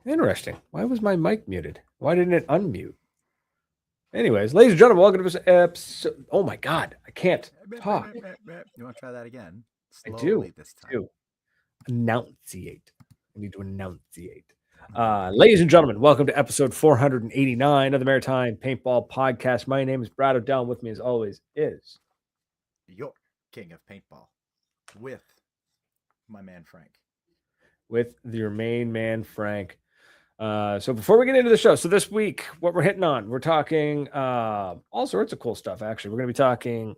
Interesting. Why was my mic muted? Why didn't it unmute? Anyways, ladies and gentlemen, welcome to this episode. Oh my God, I can't talk. You want to try that again? I do. Slowly this I time. do. Enunciate. I need to enunciate. Okay. Ladies and gentlemen, welcome to episode 489 of the Maritime Paintball Podcast. My name is Brad O'Dell. With me, as always, is Your king of paintball with my man Frank. with your main man, Frank. So before we get into the show, so this week, what we're hitting on, we're talking all sorts of cool stuff. Actually, we're going to be talking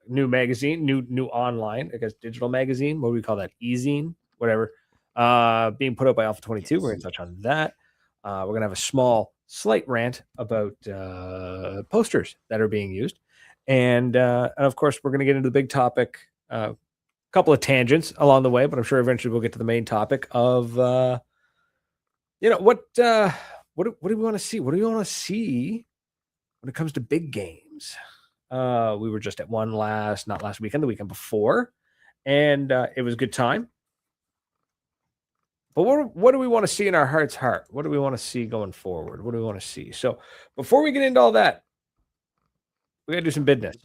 new magazine, new online, I guess digital magazine. What do we call that? E-zine, whatever. Being put out by Alpha 22. Yes. We're going to touch on that. We're going to have a slight rant about posters that are being used, and of course, we're going to get into the big topic. A couple of tangents along the way, but I'm sure eventually we'll get to the main topic of. What do we want to see? What do we want to see when it comes to big games? We were just at one not last weekend, the weekend before, and it was a good time. But what do we want to see in our heart's heart? What do we want to see going forward? What do we want to see? So before we get into all that, we got to do some business.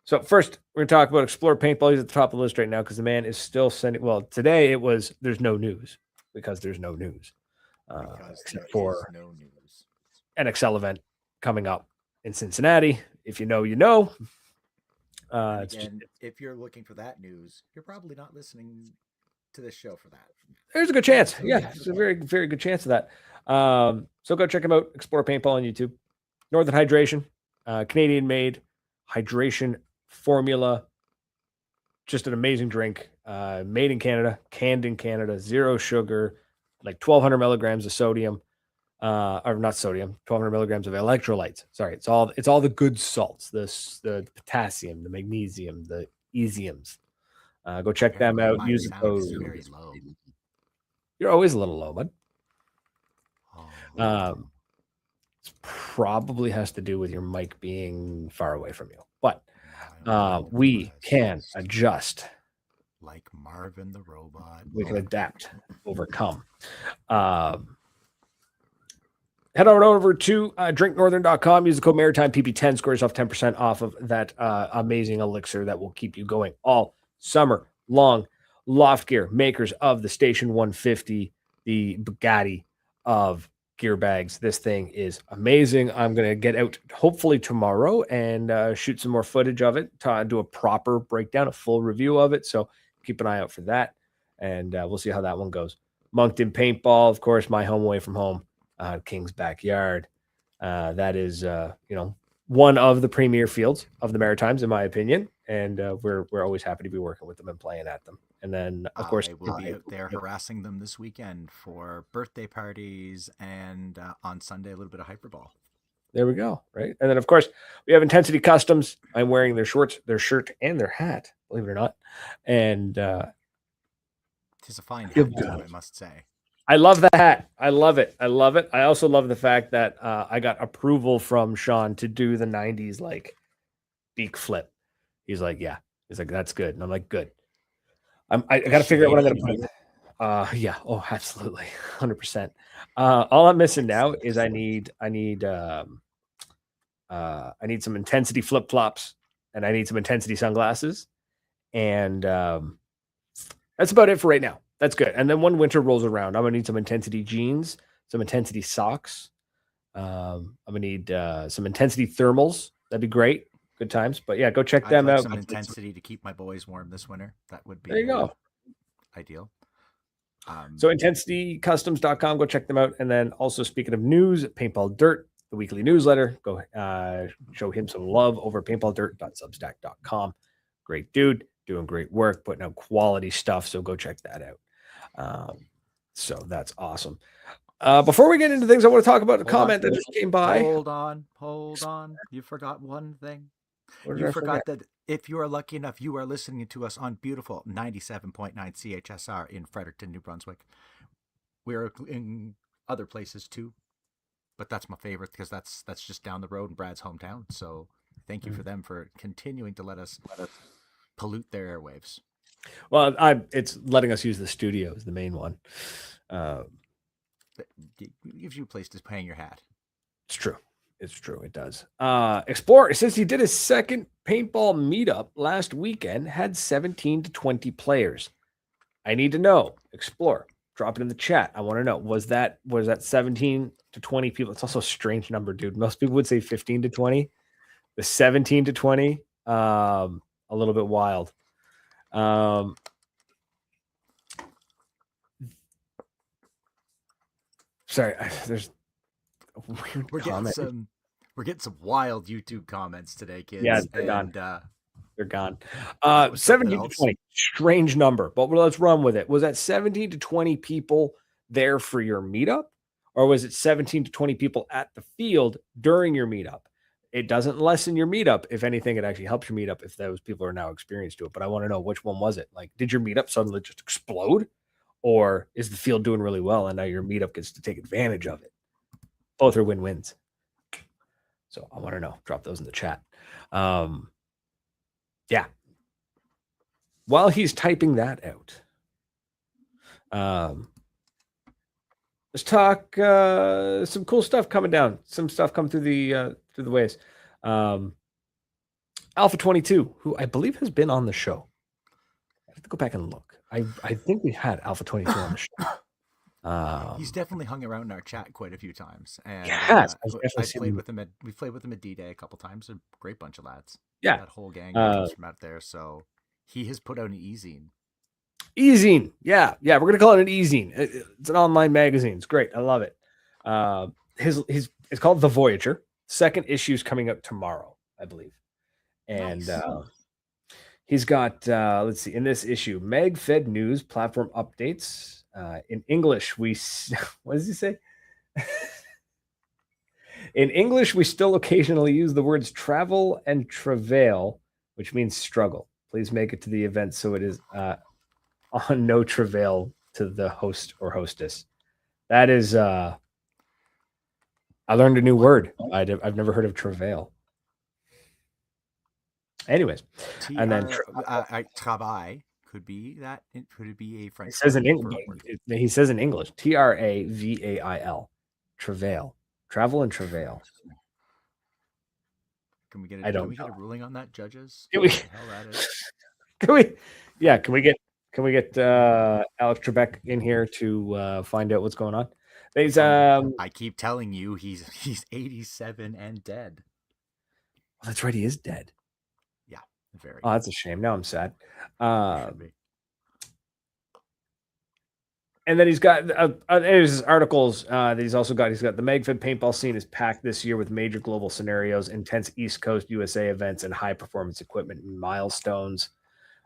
So first, we're going to talk about Explore Paintball. He's at the top of the list right now because the man is still sending. Well, today it was there's no news because there's no news, except for no news. NXL event coming up in Cincinnati. If you know, you know. And if you're looking for that news, you're probably not listening to this show for that. There's a good chance. Yeah, there's a very, very good chance of that. So go check him out. Explore Paintball on YouTube. Northern Hydration, Canadian-made hydration formula. Just an amazing drink. Made in Canada, canned in Canada, zero sugar, like 1,200 milligrams of sodium. Or not sodium, 1,200 milligrams of electrolytes. Sorry, it's all the good salts, the potassium, the magnesium, the easiums. Go check them out. Use the code. Very low. You're always a little low, bud. Oh. It probably has to do with your mic being far away from you, but we can adjust. Like Marvin the robot. We can adapt, overcome. Head on over to drinknorthern.com. Use the code Maritime PP10. Score yourself 10% off of that amazing elixir that will keep you going all summer long. Loft Gear, makers of the Station 150, the Bugatti of gear bags. This thing is amazing. I'm going to get out hopefully tomorrow and shoot some more footage of it, do a proper breakdown, a full review of it. So keep an eye out for that. And we'll see how that one goes. Moncton Paintball, of course, my home away from home. King's backyard. That is, one of the premier fields of the Maritimes, in my opinion, and we're always happy to be working with them and playing at them. And then, of course, I will be out there harassing them this weekend for birthday parties and on Sunday a little bit of hyperball. There we go, right? And then, of course, we have Ntensity Customs. I'm wearing their shorts, their shirt, and their hat. Believe it or not, and it's a fine hat, I must say. I love that hat. I love it. I love it. I also love the fact that I got approval from Sean to do the 90s like beak flip. He's like, yeah. He's like, that's good. And I'm like, good. I got to figure out what I'm going to put. Yeah. Oh, absolutely. 100%. All I'm missing now is I need some intensity flip flops and I need some intensity sunglasses. And that's about it for right now. That's good. And then when winter rolls around, I'm going to need some intensity jeans, some intensity socks. I'm going to need some intensity thermals. That'd be great. Good times. But yeah, go check them out. Some intensity to keep my boys warm this winter. That would be there you go. Ideal. So intensitycustoms.com, go check them out. And then also speaking of news, Paintball Dirt, the weekly newsletter, go show him some love over paintballdirt.substack.com. Great dude, doing great work, putting out quality stuff. So go check that out. So that's awesome. Before we get into things, I want to talk about a comment that just came by. Hold on. You forgot one thing. You forgot that if you are lucky enough, you are listening to us on beautiful 97.9 CHSR in Fredericton, New Brunswick. We're in other places too, but that's my favorite because that's just down the road in Brad's hometown. So thank you for them for continuing to let us pollute their airwaves. Well, it's letting us use the studio is the main one. Uh, It gives you a place to hang your hat. it's true. It's true. It does. Explorer, since he did his second paintball meetup last weekend, had 17 to 20 players. I need to know. Explore. Drop it in the chat. I want to know. Was that 17 to 20 people? It's also a strange number, dude. Most people would say 15 to 20. The 17 to 20, a little bit wild. Sorry, there's a weird comment. We're getting some wild YouTube comments today, kids. Yeah, they're gone. They're gone. 17 to 20, strange number, but let's run with it. Was that 17 to 20 people there for your meetup, or was it 17 to 20 people at the field during your meetup? It doesn't lessen your meetup. If anything, it actually helps your meetup if those people are now experienced to it. But I want to know, which one was it? Like, did your meetup suddenly just explode? Or is the field doing really well and now your meetup gets to take advantage of it? Both are win-wins. So I want to know. Drop those in the chat. Yeah. While he's typing that out, let's talk some cool stuff coming down. Some stuff coming through the waves. Alpha 22, who I believe has been on the show. I have to go back and look. I think we had Alpha 22 on the show. He's definitely hung around in our chat quite a few times, and yes, I've played with him. We've played with him at D-Day a couple times. A great bunch of lads. Yeah, that whole gang comes from out there. So he has put out an e-zine. E-zine, yeah. We're gonna call it an e-zine. It's an online magazine. It's great. I love it. It's called The Voyager. Second issue is coming out tomorrow, I believe, and. Nice. He's got, let's see, in this issue, MagFed news, platform updates. In English, what does he say? In English, we still occasionally use the words travel and travail, which means struggle. Please make it to the event so it is on no travail to the host or hostess. That is, I learned a new word. I've never heard of travail. Anyways, and then travail could be that. Could it be a French? It says in English. He says in English, TRAVAIL, travail, travel and travail. Can we get? Can we get a ruling on that, judges? Can we? Can we? Yeah. Can we get Alex Trebek in here to find out what's going on? I keep telling you, he's 87 and dead. Well, that's right. He is dead. Yeah, very. Oh, that's a shame. Now I'm sad. And then he's got his articles that he's also got. He's got the MagFed paintball scene is packed this year with major global scenarios, intense East Coast USA events, and high performance equipment milestones.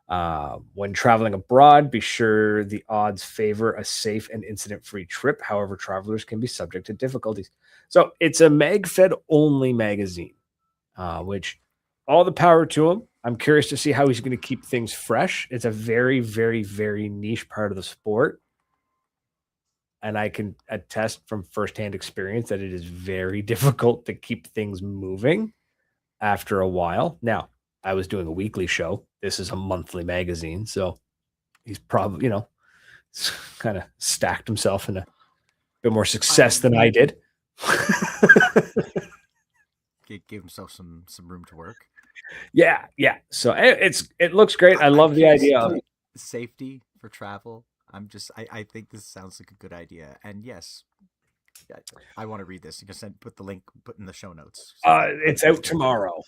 When traveling abroad, be sure the odds favor a safe and incident-free trip. However, travelers can be subject to difficulties. So it's a MagFed only magazine, which all the power to him. I'm curious to see how he's going to keep things fresh. It's a very, very, very niche part of the sport. And I can attest from firsthand experience that it is very difficult to keep things moving after a while. Now, I was doing a weekly show. This is a monthly magazine. So he's probably, kind of stacked himself in a bit more success than I did. Give himself some room to work. Yeah. So it looks great. I love the idea of safety for travel. I think this sounds like a good idea. And yes, I want to read this. You can put the link in the show notes. It's out tomorrow.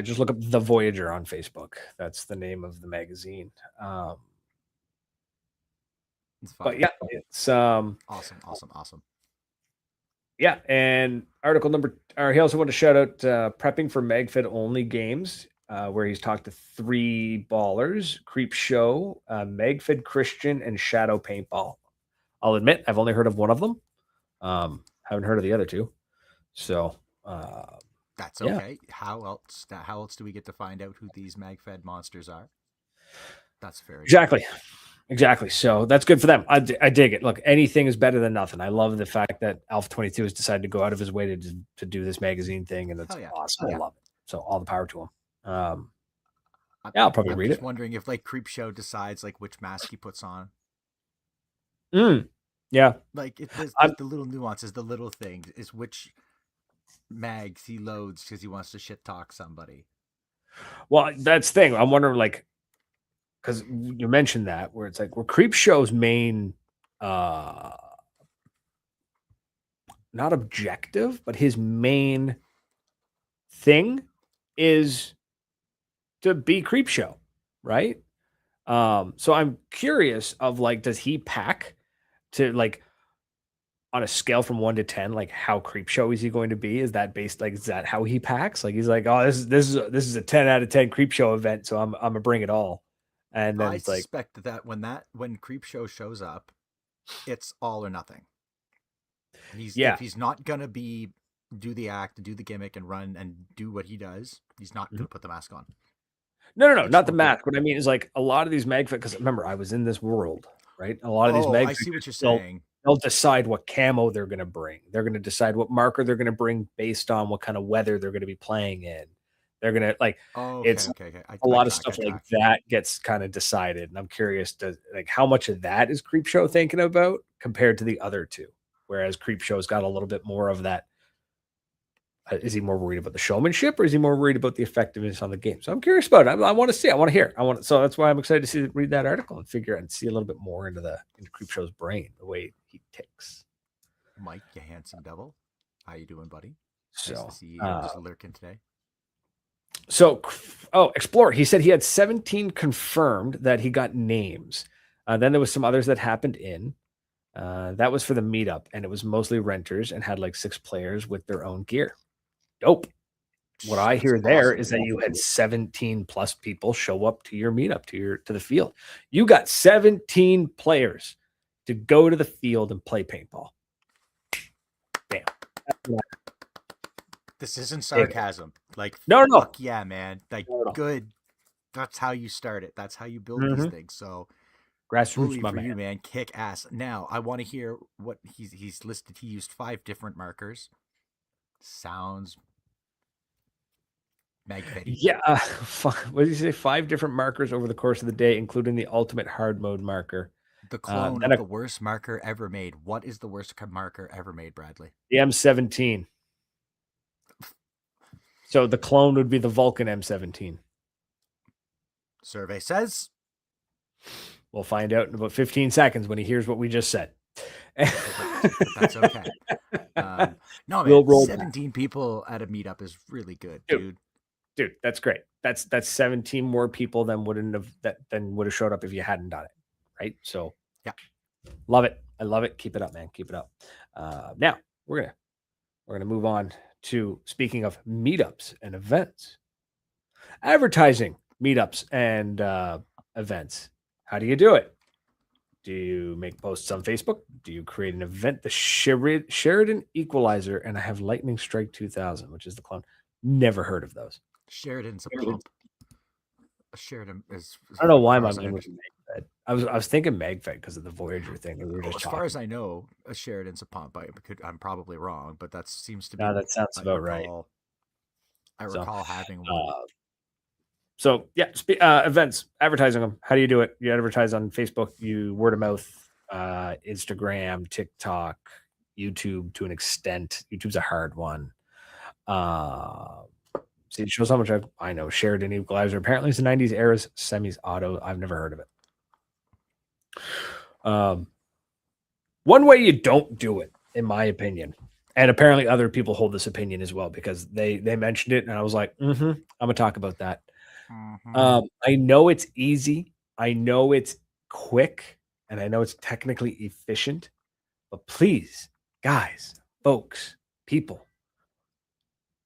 Just look up The Voyager on Facebook. That's the name of the magazine. But yeah, it's awesome. Yeah, and article he also wanted to shout out prepping for MagFed only games, where he's talked to 3 ballers: Creep Show, MagFed Christian, and Shadow Paintball. I'll admit I've only heard of one of them. Haven't heard of the other 2. So that's okay. Yeah. How else do we get to find out who these MagFed monsters are? That's very Exactly. So that's good for them. I dig it. Look, anything is better than nothing. I love the fact that Alpha 22 has decided to go out of his way to do this magazine thing, and it's awesome. I love it. So all the power to him. Yeah, I'll probably I'm read just it. wondering if like Creepshow decides like which mask he puts on. Yeah. Like there's I'm the little nuances, the little things is which mags he loads because he wants to shit talk somebody. well, that's the thing. I'm wondering, like, because you mentioned that where it's like, well, Creep Show's main, uh, not objective, but his main thing is to be Creep Show, right? So I'm curious of like, does he pack to like on a scale from 1 to 10, like how Creep Show is he going to be? Is that based like is that how he packs? Like he's like, oh, this is a 10 out of 10 Creep Show event, so I'm gonna bring it all. And then I it's like, suspect that when Creepshow shows up, it's all or nothing. He's yeah, if he's not gonna be do the act, do the gimmick, and run and do what he does, he's not mhm. gonna put the mask on. No, I just not the don't think. math. What I mean is like a lot of these magfic. Because remember, I was in this world, right? A lot of these Oh, I magfic, see what you're they'll saying. they'll decide what camo they're going to bring. They're going to decide what marker they're going to bring based on what kind of weather they're going to be playing in. They're going to like Okay, it's okay, okay. a I lot of track. I stuff like track. that gets kind of decided, and I'm curious to like how much of that is Creepshow thinking about compared to the other two. Whereas Creepshow's got a little bit more of that. Is he more worried about the showmanship, or is he more worried about the effectiveness on the game? So I'm curious about it. I want to see. I want to hear. So that's why I'm excited to read that article and figure out and see a little bit more into Creepshow's brain, the way he ticks. Mike, you handsome devil. How you doing, buddy? Nice to So, see you just lurking today. Explorer. He said he had 17 confirmed that he got names. Then there was some others that happened in. That was for the meetup, and it was mostly renters and had like 6 players with their own gear. Dope. What I That's hear there awesome, is that man. you had 17 plus people show up to your meetup to the field. You got 17 players to go to the field and play paintball. Damn. This isn't sarcasm. Like, No, fuck yeah, man. Like, no. good. That's how you start it. That's how you build these Mm-hmm. things. So, Grassroots, bully my for man. you, man. Kick ass. Now, I want to hear what he's listed. He used 5 different markers. Sounds magfetty. Yeah. What did you say? 5 different markers over the course of the day, including the ultimate hard mode marker. The clone Then of the worst marker ever made. What is the worst marker ever made, Bradley? the M17. So the clone would be the Vulcan M17. Survey says. We'll find out in about 15 seconds when he hears what we just said. But that's okay. No, man, We'll roll 17 back. People at a meetup is really good, dude. That's great. That's 17 more people than would have showed up if you hadn't done it, right? So yeah, love it. I love it. Keep it up, man. Keep it up. Now we're gonna move on to speaking of meetups and events, advertising meetups and events. How do you do it? Do you make posts on Facebook? Do you create an event? The Sheridan Equalizer, and I have Lightning Strike 2000, which is the clone. Never heard of those. Sheridan's a pump. Sheridan is. I don't know why my mind was MagFed. I was thinking MagFed because of the Voyager thing that we were just as talking. far as I know, a Sheridan's a pump. I'm probably wrong, but that seems to be. No, that sounds about right. I recall having one. So yeah, events, advertising them. How do you do it? You advertise on Facebook, you word of mouth, Instagram, TikTok, YouTube to an extent. YouTube's a hard one. See, it shows how much I know. Sheridan Equalizer. Apparently, it's the 90s era's semis auto. I've never heard of it. One way you don't do it, in my opinion, and apparently other people hold this opinion as well because they mentioned it, and I was like, I'm gonna talk about that. I know it's easy. I know it's quick, and I know it's technically efficient, but please, guys, folks, people,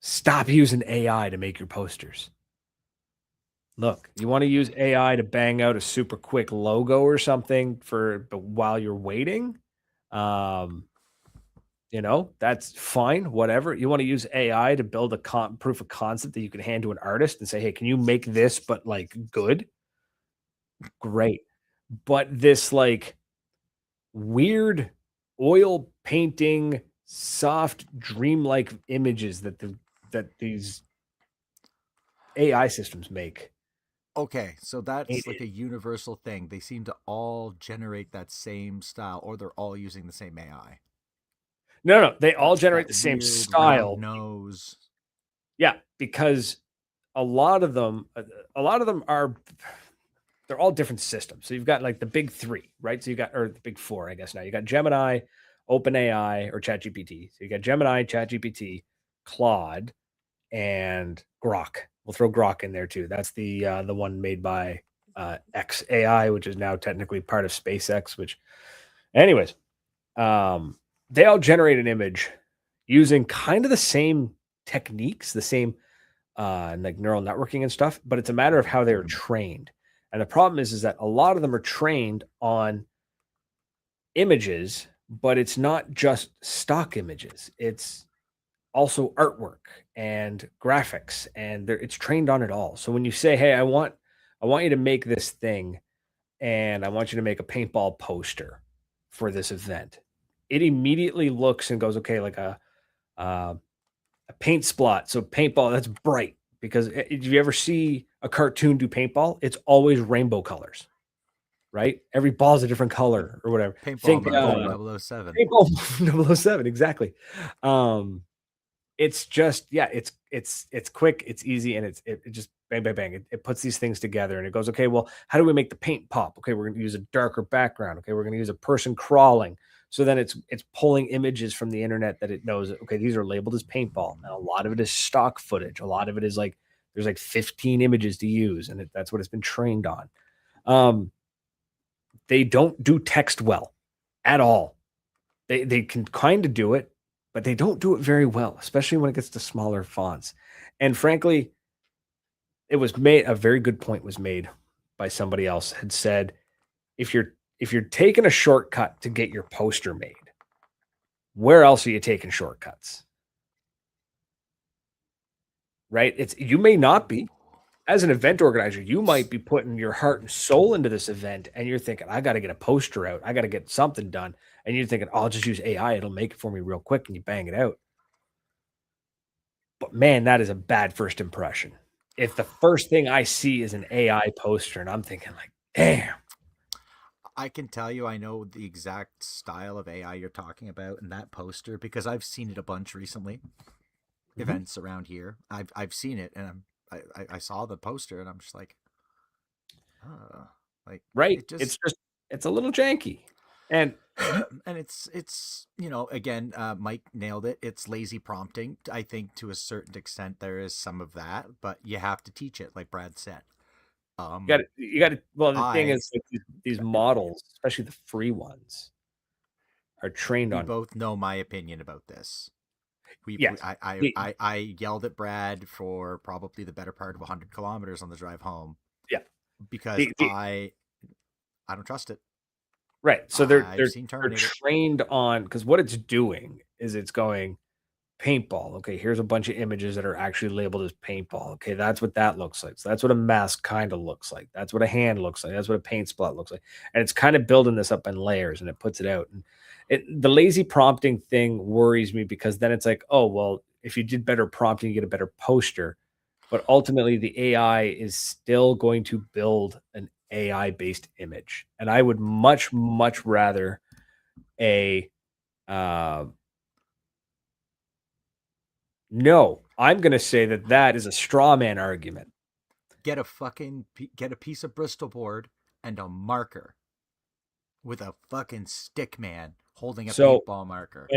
stop using AI to make your posters. Look, you want to use AI to bang out a super quick logo or something but while you're waiting, that's fine, whatever. You want to use AI to build a proof of concept that you can hand to an artist and say, hey, can you make this, but like good? Great. But this like weird oil painting, soft, dreamlike images that these AI systems make Okay, so that's like Hated. a universal thing. They seem to all generate that same style, or they're all using the same AI. No, they all It's generate that the same weird round style. nose. Yeah, because a lot of them, are, they're all different systems. So you've got like the big three, right? So you got, or the big four, I guess now. You got Gemini, OpenAI, or ChatGPT. So you got Gemini, ChatGPT, Claude, and Grok. We'll throw Grok in there too. That's the one made by XAI, which is now technically part of SpaceX. Which, anyways, they all generate an image using kind of the same techniques, the same like neural networking and stuff, but it's a matter of how they're trained. And the problem is that a lot of them are trained on images, but it's not just stock images. It's also artwork and graphics, and it's trained on it all. So when you say, "Hey, I want you to make this thing, and I want you to make a paintball poster for this event," it immediately looks and goes, "Okay, like uh, a paint splot." So paintball, that's bright because if you ever see a cartoon do paintball, it's always rainbow colors, right? Every ball's a different color or whatever. Paintball Think movie 007. paintball 007, exactly. Um, it's just, yeah, it's quick, it's easy, and it just bang bang bang. It puts these things together and it goes, okay, well, how do we make the paint pop? Okay, we're going to use a darker background. Okay, we're going to use a person crawling. So then it's pulling images from the internet that it knows, okay, these are labeled as paintball, and a lot of it is stock footage. A lot of it is like there's like 15 images to use, and that's what it's been trained on. Um, they don't do text well at all. They can kind of do it, but they don't do it very well, especially when it gets to smaller fonts. And frankly, it was made, a very good point was made by somebody else, had said, if you're taking a shortcut to get your poster made, where else are you taking shortcuts? Right? It's, you may not be, as an event organizer, you might be putting your heart and soul into this event, and you're thinking, I got to get a poster out, I got to get something done, and you're thinking, oh, I'll just use AI, it'll make it for me real quick, and you bang it out. But man, that is a bad first impression. If the first thing I see is an AI poster, and I'm thinking like, damn. I can tell you, I know the exact style of AI you're talking about in that poster because I've seen it a bunch recently. Mhm. Events around here, I've seen it, and I saw the poster, and I'm just like, like Right. it just It's a little janky. And and it's again, Mike nailed it. It's lazy prompting. I think to a certain extent there is some of that, but you have to teach it, like Brad said. you got to, well, the thing I is, like, these models, especially the free ones, are trained We on, both know my opinion about this. yes. The, I yelled at Brad for probably the better part of 100 kilometers on the drive home yeah. because The I don't trust it. right. So I've seen they're Terminator. trained on, because what it's doing is it's going, paintball. Okay, here's a bunch of images that are actually labeled as paintball. Okay, that's what that looks like. So that's what a mask kind of looks like. That's what a hand looks like. That's what a paint spot looks like. And it's kind of building this up in layers, and it puts it out. And the lazy prompting thing worries me, because then it's like, oh, well, if you did better prompting, you get a better poster. But ultimately, the AI is still going to build an AI based image. And I would much, much rather a uh, no, I'm going to say that that is a straw man argument. Get a piece of Bristol board and a marker with a fucking stick man holding a So paintball marker.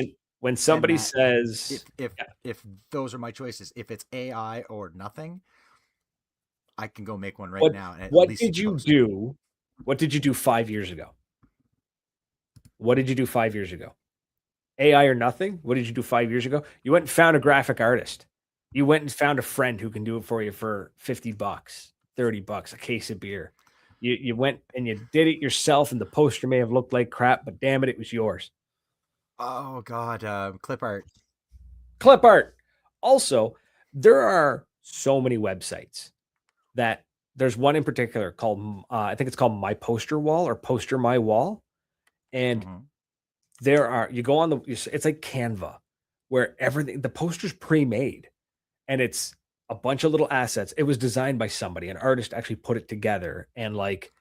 when And somebody that says, yeah, if those are my choices, if it's AI or nothing, I can go make one right what now and at what least see did the you poster. do? What did you do 5 years ago? What did you do 5 years ago? AI or nothing? What did you do 5 years ago? You went and found a graphic artist. You went and found a friend who can do it for you for $50, $30, a case of beer. You went and you did it yourself, and the poster may have looked like crap, but damn it, it was yours. Oh God, clip art. Clip art. Also, there are so many websites that, there's one in particular called, I think it's called My Poster Wall or Poster My Wall. And Mm-hmm. there are, you go on it's like Canva, where everything, the poster's pre-made, and it's a bunch of little assets. It was designed by somebody, an artist actually put it together. And like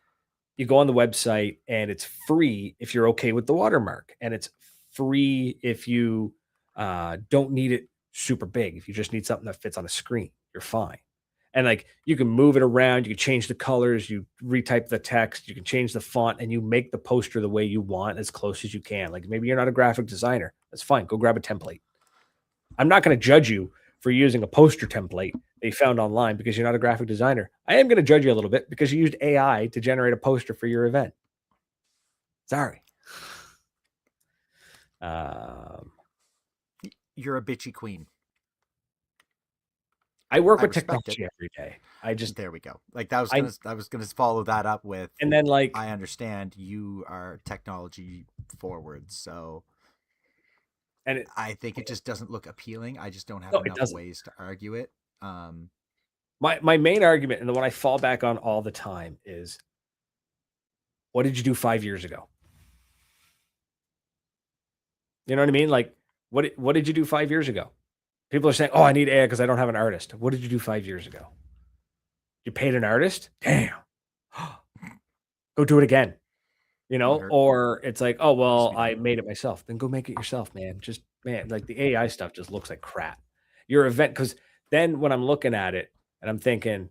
you go on the website and it's free if you're okay with the watermark. And it's free if you don't need it super big. If you just need something that fits on a screen, you're fine. And like you can move it around, you can change the colors, you retype the text, you can change the font, and you make the poster the way you want as close as you can. Like maybe you're not a graphic designer. That's fine. Go grab a template. I'm not going to judge you for using a poster template they found online because you're not a graphic designer. I am going to judge you a little bit because you used AI to generate a poster for your event. Sorry. You're a bitchy queen. I work with technology every day. There we go. Like that was I was gonna follow that up with, and then like I understand you are technology forward, so and I think it just doesn't look appealing. I just don't have enough ways to argue it. My main argument, and the one I fall back on all the time, is what did you do 5 years ago? You know what I mean? Like what did you do 5 years ago? People are saying, "Oh, I need AI because I don't have an artist." What did you do 5 years ago? You paid an artist? Damn. Go do it again. You know, or it's like, "Oh, well, I made it myself." Then go make it yourself, man. Just like the AI stuff just looks like crap. Your event, because then when I'm looking at it and I'm thinking,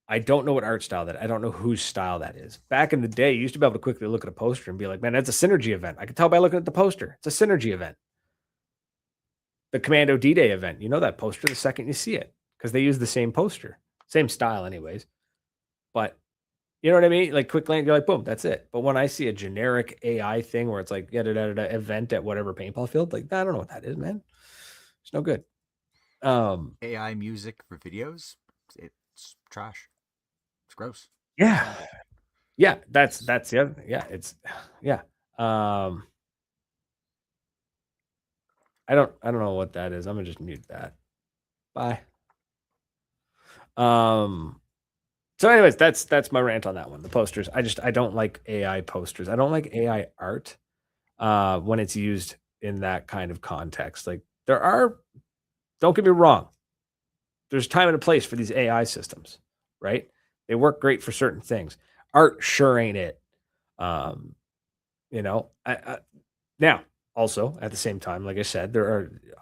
I don't know what art style I don't know whose style that is. Back in the day, you used to be able to quickly look at a poster and be like, "Man, that's a synergy event." I could tell by looking at the poster. It's a synergy event. The Commando D-Day event, you know that poster the second you see it because they use the same poster, same style anyways. But you know what I mean? Like quick glance, you're like, boom, that's it. But when I see a generic AI thing where it's like event at whatever paintball field, like I don't know what that is, man. It's no good. AI music for videos, it's trash. It's gross. Yeah. Yeah, that's the other thing. Yeah, it's yeah. I don't know what that is. I'm gonna just mute that. Bye. So anyways, that's my rant on that one. The posters. I don't like AI posters. I don't like AI art when it's used in that kind of context. Like don't get me wrong. There's time and a place for these AI systems, right? They work great for certain things. Art sure ain't it. You know, now also at the same time, like I said,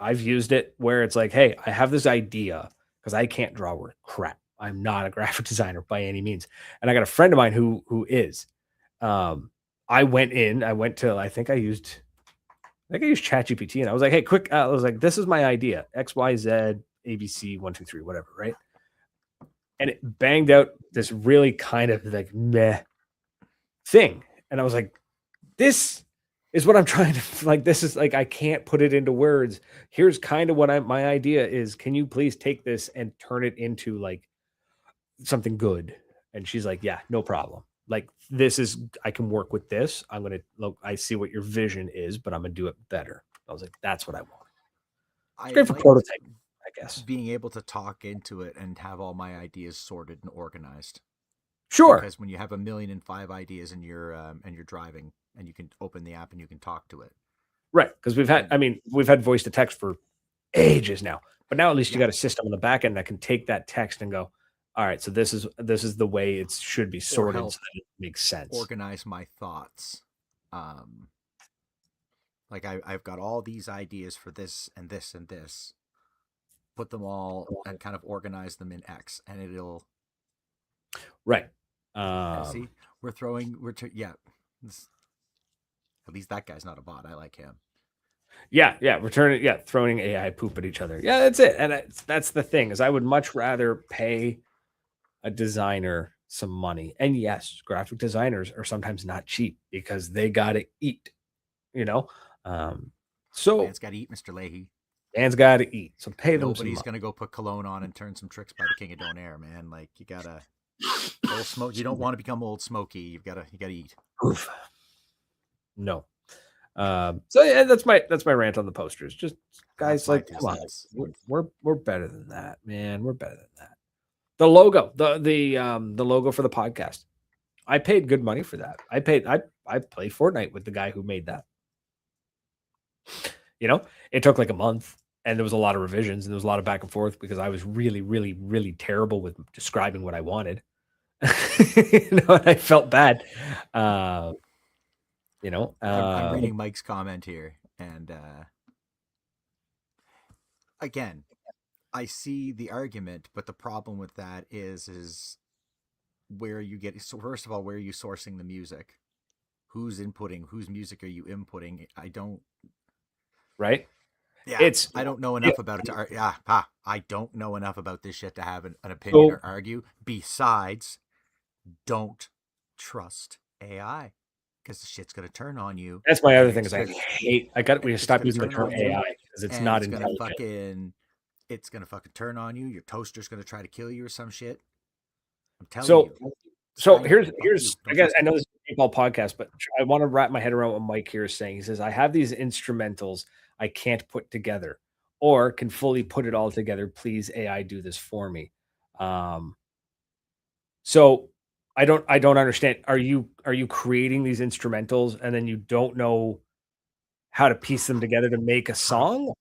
I've used it where it's like, hey, I have this idea because I can't draw worth crap. I'm not a graphic designer by any means. And I got a friend of mine who is. I went to, I think I used ChatGPT and I was like, hey, quick. I was like, this is my idea. XYZ, ABC, 1, 2, 3, whatever, right? And it banged out this really kind of like meh thing. And I was like, this is what I'm trying to like. This is like, I can't put it into words. Here's kind of what my idea is. Can you please take this and turn it into like something good? And she's like, yeah, no problem. Like I can work with this. I'm going to look, I see what your vision is, but I'm going to do it better. I was like, that's what I want. It's great for prototype, I guess. Being able to talk into it and have all my ideas sorted and organized. Sure. Because when you have 1,000,005 ideas and you're driving and you can open the app and you can talk to it. Right. Because we've had voice to text for ages now, but now at least you got a system on the back end that can take that text and go, all right, so this is the way it should be sorted so that it makes sense. Organize my thoughts. Like I've got all these ideas for this and this and this. Put them all and kind of organize them in X, and it'll. Right. See, at least that guy's not a bot. I like him. Yeah, throwing AI poop at each other. Yeah, that's it. And that's the thing, is I would much rather pay a designer some money. And yes, graphic designers are sometimes not cheap because they got to eat, you know? So man's got to eat, Mr. Leahy. Man's got to eat. So pay them. Nobody's going to go put cologne on and turn some tricks by the King of Donair, man. Like you got to old smoke. You don't want to become old Smoky. You got to eat. Oof. No. So yeah, that's my rant on the posters. Just guys, like, come on, we're better than that, man. We're better than that. The logo, the logo for the podcast. I paid good money for that. I played Fortnite with the guy who made that. You know, it took like a month. and there was a lot of revisions, and there was a lot of back and forth because I was really, really, really terrible with describing what I wanted. And I felt bad. I'm reading Mike's comment here, and again, I see the argument, but the problem with that is where you get. So first of all, where are you sourcing the music? Who's inputting? Whose music are you inputting? I don't. Right? Yeah, It's I don't know enough about it to argue. I don't know enough about this shit to have an opinion so or argue. Besides, don't trust AI because the shit's gonna turn on you, that's my and other thing is we it's stop gonna using the turn term on you, AI because it's and not intelligent. it's gonna fucking turn on you. Your toaster's gonna try to kill you or some shit. I'm telling So you, so Skynet. here's Fuck you. here's Don't again, trust I it. know this is a paintball podcast, but I want to wrap my head around what Mike here is saying. He says, I have these instrumentals I can't put together or can fully put it all together. Please, AI, do this for me. Um, so I don't understand. Are you creating these instrumentals and then you don't know how to piece them together to make a How to song?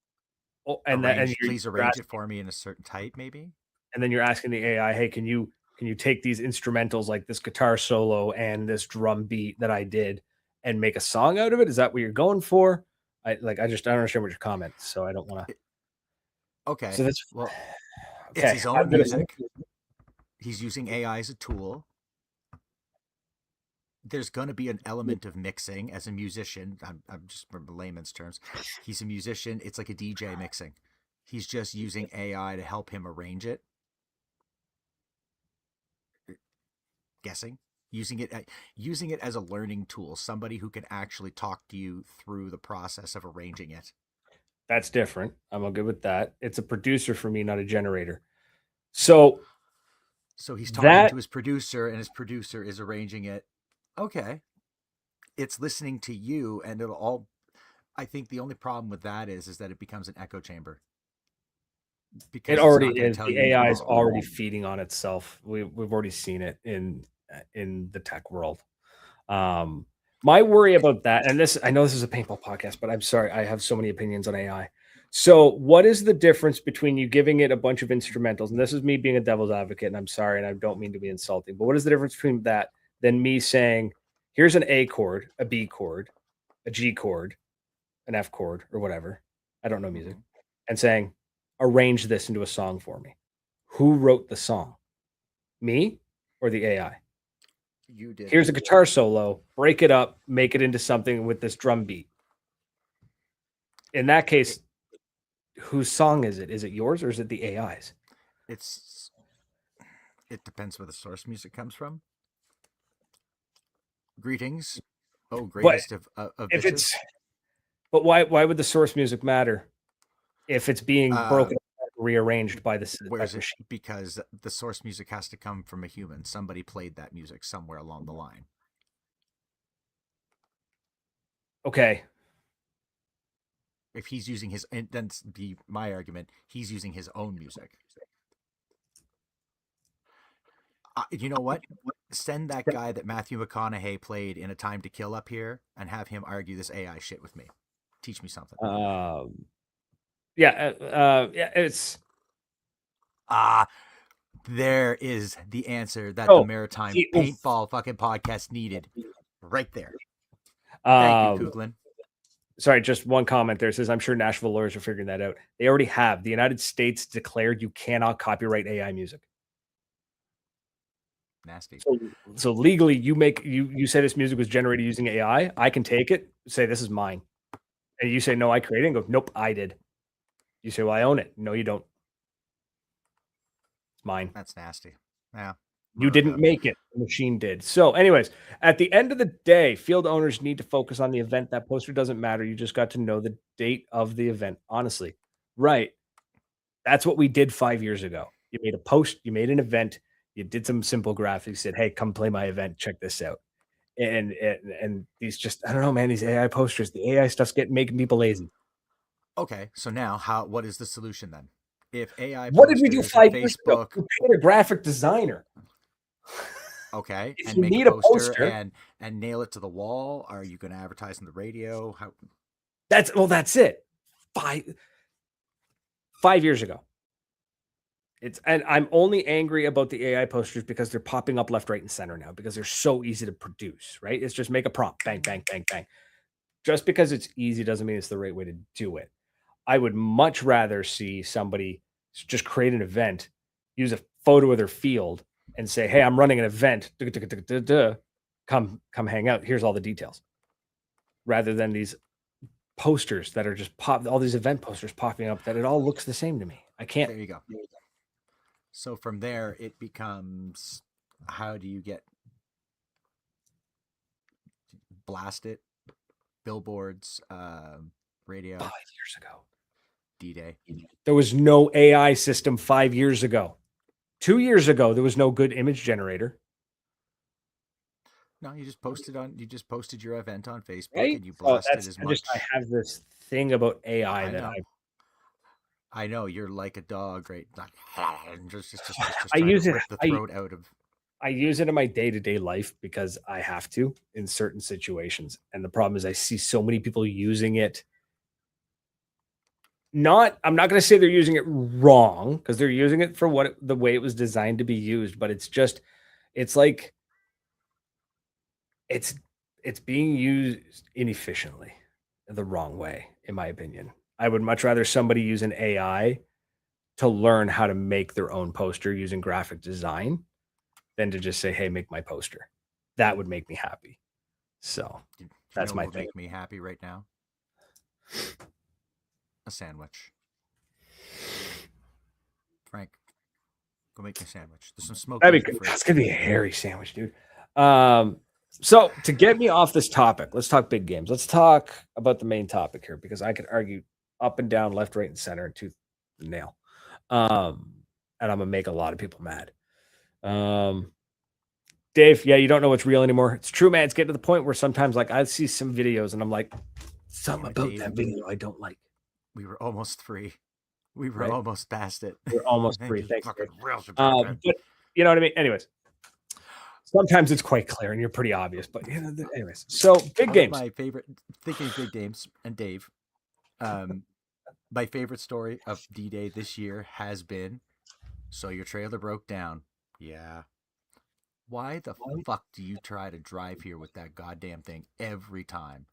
Oh, and please arrange it for me in a certain type, maybe. and then you're asking the AI, hey, can you take these instrumentals like this guitar solo and this drum beat that I did and make a song out of it? Is that what you're going for? I don't understand what your comments, so I don't want to. Okay, So that's well, it's okay. his own I'm gonna. music. He's using AI as a tool. There's going to be an element of mixing as a musician. I'm just from layman's terms. He's a musician. It's like a DJ mixing. He's just using AI to help him arrange it. Guessing, using it as a learning tool. Somebody who can actually talk to you through the process of arranging it. That's different. I'm good with that. It's a producer for me, not a generator. So So he's talking that to his producer, and his producer is arranging it. Okay, it's listening to you, and it'll all. I think the only problem with that is that it becomes an echo chamber it because it's already not going to is. tell The you. AI is already feeding on itself. We've already seen it in the tech world. Um, my worry about that, and this, I know this is a paintball podcast, but I'm sorry, I have so many opinions on AI. So, what is the difference between you giving it a bunch of instrumentals, and this is me being a devil's advocate, and I'm sorry, and I don't mean to be insulting, but what is the difference between that than me saying, here's an A chord, a B chord, a G chord, an F chord, or whatever? I don't know music, Mhm. and saying, arrange this into a song for me. Who wrote the song? Me or the AI? You did. Here's a guitar solo, break it up, make it into something with this drum beat. In that It, case, whose song is it? Is it yours or is it the AI's? it's it depends where the source music comes from. Greetings, oh But greatest of if it's bitches. but why would the source music matter if it's being Uh, broken up, rearranged by by where's the it? machine? Because the source music has to come from a human. Somebody played that music somewhere along the line. Okay. If he's using his, and then be my argument, he's using his own music. You know what? Send that guy that Matthew McConaughey played in A Time to Kill up here and have him argue this AI shit with me. Teach me something. Yeah, it's Ah, there is the answer that the oh Maritime he, Paintball fucking podcast needed. Right there. Thank you, um Kuglin. sorry, just one comment there. It says I'm sure Nashville lawyers are figuring that out. They already have. The United States declared you cannot copyright AI music. Nasty. So legally, you say this music was generated using AI. I can take it, say this is mine, and you say no, I created it. And go, nope, I did. You say, well, I own it. No, you don't. It's mine. That's nasty. Yeah. You didn't America. make it. The machine did. So, anyways, at the end of the day, field owners need to focus on the event. That poster doesn't matter. You just got to know the date of the event. Honestly, right? That's what we did 5 years ago. You made a post. You made an event. You did some simple graphics. Said, "Hey, come play my event. Check this out." And these just I don't know, man. These AI posters, the AI stuff's making people lazy. Okay, so now what is the solution then? If AI What did we do posters and 5 years ago? Facebook, We paid a graphic designer. okay, If and you make a need a poster poster, and nail it to the wall, are you going to advertise on the radio? How that's it. Five. 5 years ago. And I'm only angry about the AI posters because they're popping up left, right, and center now because they're so easy to produce, right? It's just make a prompt, bang, bang, bang, bang. Just because it's easy doesn't mean it's the right way to do it. I would much rather see somebody just create an event, use a photo of their field, and say, "Hey, I'm running an event. Come hang out. Here's all the details." Rather than these posters that are just all these event posters popping up that it all looks the same to me. I can't. There you go. So from there, it becomes, how do you get blast it? Billboards, radio. 5 years ago. D-Day. There was no AI system 5 years ago. 2 years ago, there was no good image generator. No, you just posted your event on Facebook, right? and you blasted as much. I have this thing about AI I that know. I know you're like a dog, right? Like, just I use it. rip the throat out of. I use it in my day-to-day life because I have to in certain situations. And the problem is I see so many people using it. I'm not going to say they're using it wrong because they're using it for the way it was designed to be used, but it's like it's being used inefficiently, the wrong way, in my opinion. I would much rather somebody use an AI to learn how to make their own poster using graphic design than to just say, "Hey, make my poster." That would make me happy. So that's my thing. Make me happy right now. A sandwich. Frank, go make me a sandwich. There's some smoke. That's gonna be a hairy sandwich, dude. So to get me off this topic, let's talk big games. Let's talk about the main topic here because I could argue up and down, left, right, and center, and tooth and nail. And I'm gonna make a lot of people mad. Dave, yeah, you don't know what's real anymore. It's true, man. It's getting to the point where sometimes, like, I see some videos and I'm like, something about that video I don't like. We were almost free. We were almost past it. We're almost free. Thanks. But you know what I mean? Anyways, sometimes it's quite clear and you're pretty obvious. But anyways, so big games. My favorite, thinking of big games, and Dave, my favorite story of D-Day this year has been, so your trailer broke down. Yeah. Why the fuck do you try to drive here with that goddamn thing every time?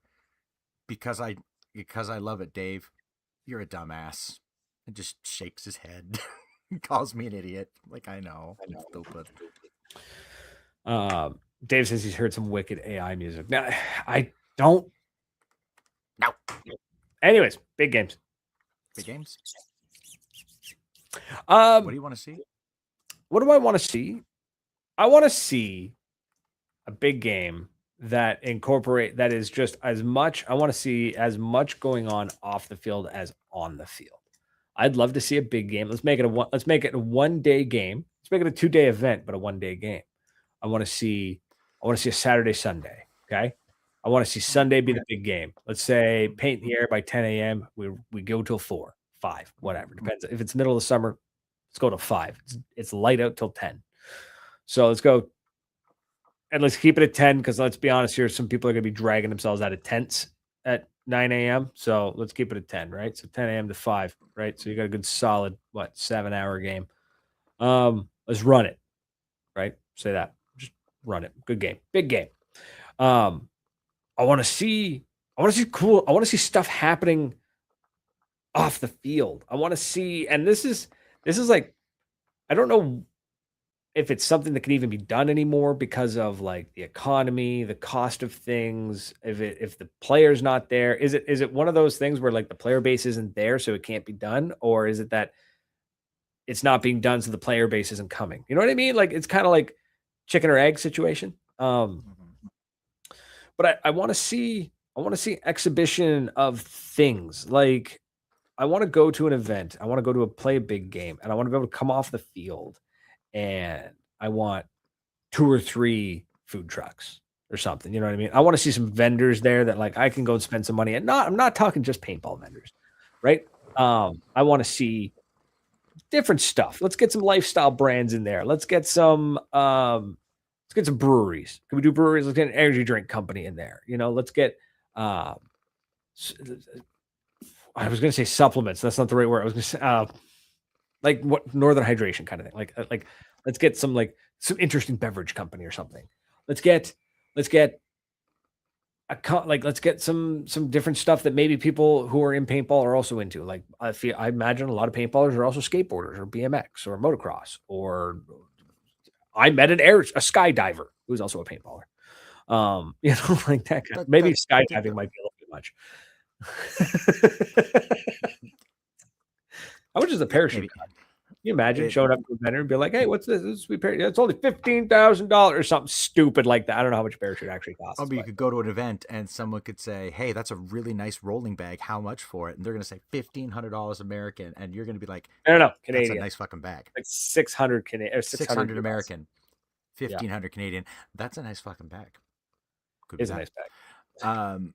Because I love it, Dave. You're a dumbass. And just shakes his head. Calls me an idiot. Like, I know. Stupid. Dave says he's heard some wicked AI music. Now, I don't. No. Anyways, big games. Big games? What do you want to see? What do I want to see? I want to see a big game that is just as much. I want to see as much going on off the field as on the field. I'd love to see a big game. Let's make it a 1-day game. Let's make it a 2-day event, but a 1-day game. I want to see a Saturday, Sunday. Okay. I want to see Sunday be the big game. Let's say paint in the air by 10 a.m. We go till 4, 5, whatever. Depends. If it's middle of the summer, let's go to 5. It's light out till 10. So let's go. And let's keep it at 10 because let's be honest here, some people are going to be dragging themselves out of tents at 9 a.m. So let's keep it at 10, right? So 10 a.m. to 5, right? So you got a good solid, 7-hour game. Let's run it, right? Say that. Just run it. Good game. Big game. I want to see stuff happening off the field. I want to see, and this is like, I don't know if it's something that can even be done anymore because of like the economy, the cost of things. If the player's not there, is it one of those things where like the player base isn't there, so it can't be done, or is it that it's not being done, so the player base isn't coming? You know what I mean? Like it's kind of like chicken or egg situation. But I want to see exhibition of things. Like I want to go to an event. I want to go to play a big game, and I want to be able to come off the field. And I want 2 or 3 food trucks or something. You know what I mean? I want to see some vendors there that like I can go and spend some money. And I'm not talking just paintball vendors, right? I want to see different stuff. Let's get some lifestyle brands in there. Let's get some breweries. Can we do breweries? Let's get an energy drink company in there. Let's get I was going to say supplements. That's not the right word. I was going to say like what Northern Hydration kind of thing. Like let's get some interesting beverage company or something. Let's get let's get some different stuff that maybe people who are in paintball are also into. Like I imagine a lot of paintballers are also skateboarders or BMX or motocross, or I met a skydiver who's also a paintballer. Like that kind of, maybe skydiving might be a little bit much. How much is a parachute cost? Can you imagine showing up to a vendor and be like, "Hey, what's this? This is sweet parachute. It's only $15,000 or something stupid like that." I don't know how much a parachute actually costs. Or you could go to an event and someone could say, "Hey, that's a really nice rolling bag. How much for it?" And they're going to say $1,500 American, and you're going to be like, "No, Canadian. That's a nice fucking bag. Like 600 Canadian, 600 American, 1,500 Canadian. That's a nice fucking bag. It's a nice bag.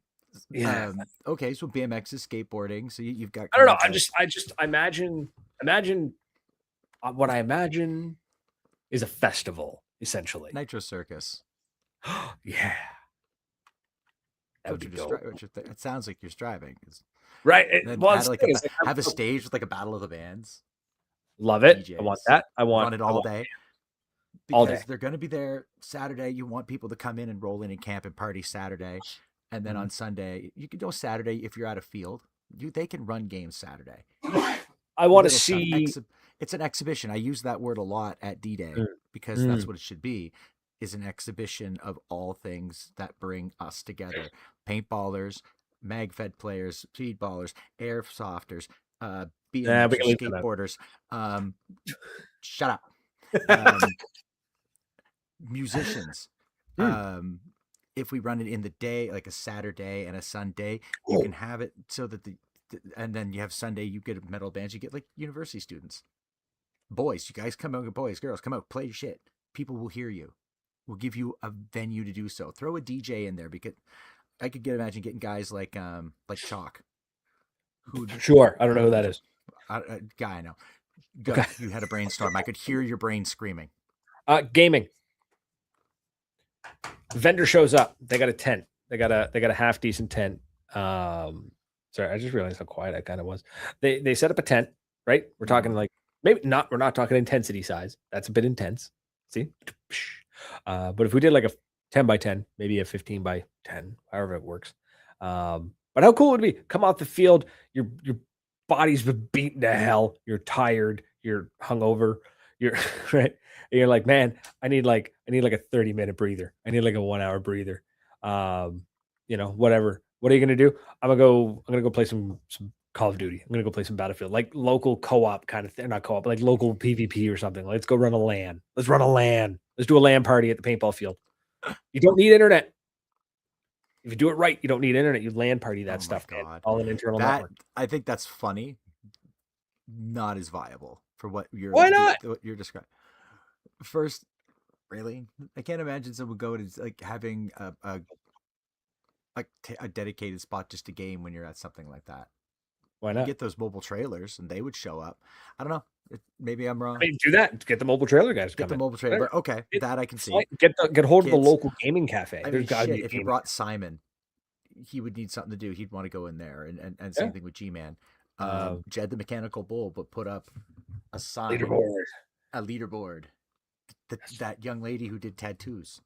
Okay, so BMX is skateboarding. So you've got. I don't know. I just imagine what I imagine is a festival, essentially. Nitro Circus. Yeah. That would be dope. It sounds like you're striving. Right. Have a stage with like a battle of the bands. Love it. DJs. I want that. I want run it all day. Because they're going to be there Saturday. You want people to come in and roll in and camp and party Saturday. And then on Sunday, you can go Saturday if you're at a field. They can run games Saturday. I want to see. It's an exhibition. I use that word a lot at D-Day because that's what it should be, is an exhibition of all things that bring us together. Paintballers, MagFed players, speedballers, airsofters, BMX skateboarders. Shut up. Musicians. If we run it in the day, like a Saturday and a Sunday, you can have it so that and then you have Sunday, you get metal bands, you get like university students. Boys, you guys come out, boys, girls, come out, play your shit. People will hear you. We'll give you a venue to do so. Throw a DJ in there, because I could imagine getting guys like Chalk. Sure, I don't know who that is. A guy I know. Okay. You had a brainstorm. I could hear your brain screaming. Gaming. Vendor shows up. They got a tent. They got a half decent tent. Sorry, I just realized how quiet I kind of was. They set up a tent, right? We're talking like maybe not. We're not talking intensity size. That's a bit intense. See, but if we did like a 10 by 10, maybe a 15 by 10, however it works. But how cool would it be? Come off the field, your body's been beaten to hell. You're tired. You're hungover. You're right. And you're like, man, I need like a 30-minute breather. I need like a 1 hour breather. Whatever. What are you gonna do? I'm gonna go play some Call of Duty. I'm gonna go play some Battlefield, like local co-op kind of thing. Not co-op, but like local PvP or something. Let's go run a LAN. Let's run a LAN. Let's do a LAN party at the paintball field. You don't need internet. If you do it right, you don't need internet. You LAN party that stuff. Man. All an internal network. I think that's funny. Not as viable for what you're. Why not? What you're describing. First, really, I can't imagine someone going to like having a dedicated spot just to game when you're at something like that. Why not? You get those mobile trailers and they would show up. I don't know. Maybe I'm wrong. I mean, do that. Get the mobile trailer guys. Get the mobile trailer. Okay, that I can see. Get hold of the local gaming cafe. There's got to be. If you brought Simon, he would need something to do. He'd want to go in there, and same thing with G-Man. Jed the Mechanical Bull, but put up a sign, a leaderboard. That young lady who did tattoos.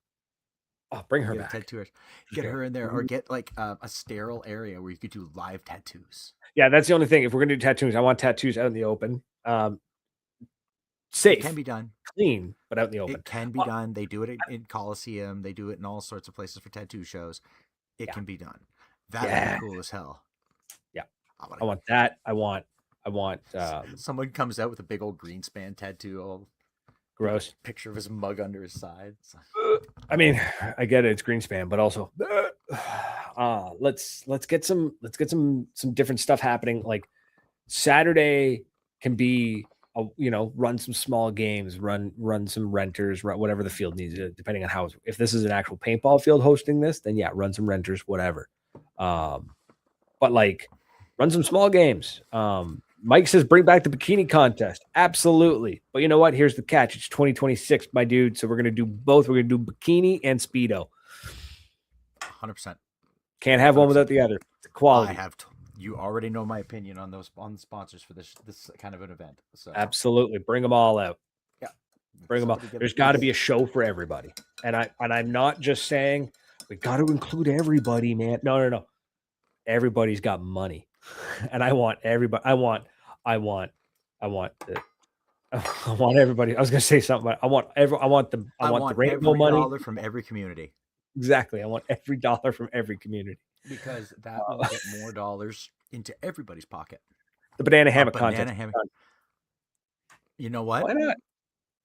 Oh, bring her back. Get her in there, or get like a sterile area where you could do live tattoos. Yeah, that's the only thing. If we're gonna do tattoos, I want tattoos out in the open. Safe. It can be done. Clean, but out in the open. It can be done. They do it in Coliseum. They do it in all sorts of places for tattoo shows. It can be done. That would be cool as hell. Yeah. I want that. I want someone comes out with a big old Greenspan tattoo, all gross. Picture of his mug under his side. I mean, I get it, it's Greenspan, but also let's get some different stuff happening. Like Saturday can be run some small games, run some renters, whatever the field needs, depending on how. If this is an actual paintball field hosting this, then yeah, run some renters, whatever. But like, run some small games. Mike says bring back the bikini contest. Absolutely. But you know what? Here's the catch. It's 2026, my dude. So we're gonna do both. We're gonna do bikini and speedo. 100%. Can't have one without the other. It's quality. You already know my opinion on the sponsors for this kind of an event. So Absolutely, bring them all out. yeah, Bring them all. There's got to be a show for everybody, and I'm not just saying we got to include everybody, man. No. Everybody's got money, and I want everybody. I want the. I want everybody. I was gonna say something, but I want the rainbow every money. dollar from every community. Exactly. I want every dollar from every community because that will get more dollars into everybody's pocket. the banana hammock contest. You know what? Why not?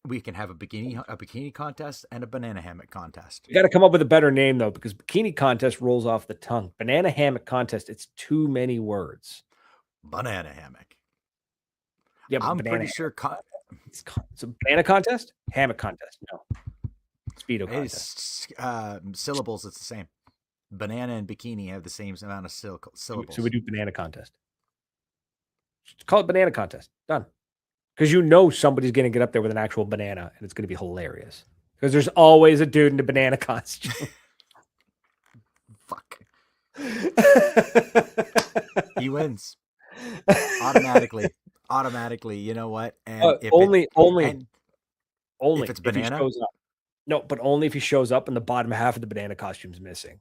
We can have a bikini contest and a banana hammock contest. You got to come up with a better name though, because bikini contest rolls off the tongue. Banana hammock contest, it's too many words. Banana hammock. Yeah, I'm pretty sure. It's a banana contest, hammock contest. No, speedo contest. Syllables, it's the same. Banana and bikini have the same amount of syllables. So we do banana contest. Just call it banana contest. Done. Because you know somebody's going to get up there with an actual banana, and it's going to be hilarious. Because there's always a dude in a banana costume. Fuck. He wins automatically. You know what? And only if it's banana. If he shows up. No, but only if he shows up and the bottom half of the banana costume's missing.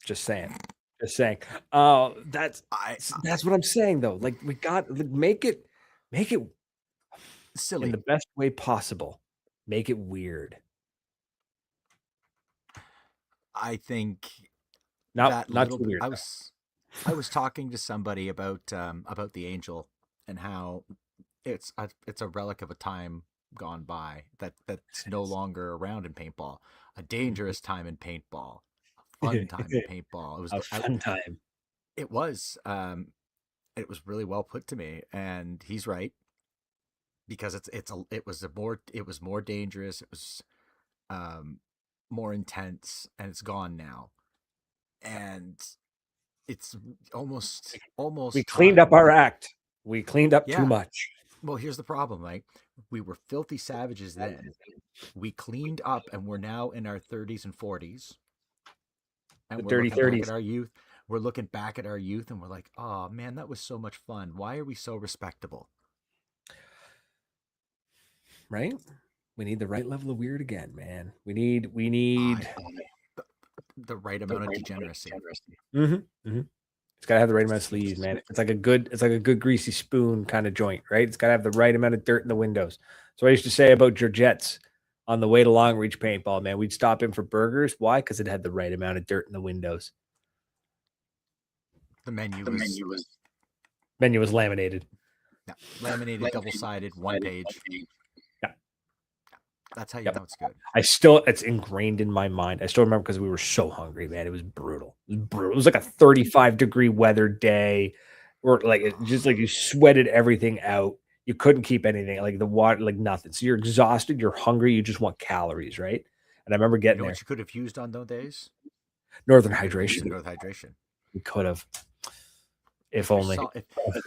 Just saying. That's what I'm saying though. Like we got make it silly in the best way possible. Make it weird. I think not too weird. I was talking to somebody about the angel and how it's a relic of a time gone by that's no longer around in paintball. A dangerous time in paintball. Fun time in paintball. It was a fun time. It was. It was really well put to me, and he's right because it was more dangerous. It was more intense, and it's gone now, and it's almost. We cleaned up our act. We cleaned up too much. Well, here's the problem, right? We were filthy savages then. We cleaned up, and we're now in our 30s and 40s. And we're looking back at our youth. We're looking back at our youth, and we're like, "Oh man, that was so much fun. Why are we so respectable?" Right? We need the right level of weird again, man. We need the right amount of degeneracy. It's gotta have the right amount of sleeves, man. It's like a good greasy spoon kind of joint, right? It's gotta have the right amount of dirt in the windows. So I used to say about Georgette's on the way to Long Reach Paintball, man. We'd stop in for burgers. Why? Because it had the right amount of dirt in the windows. The menu was laminated. Yeah, laminated, double-sided, one page. Yeah. That's how you know it's good. It's ingrained in my mind. I still remember because we were so hungry, man. It was brutal. It was like a 35-degree weather day, or like just like you sweated everything out. You couldn't keep anything, like the water, like nothing. So you're exhausted, you're hungry, you just want calories, right? And I remember getting there. What you could have used on those days? Northern hydration. We could have. If only.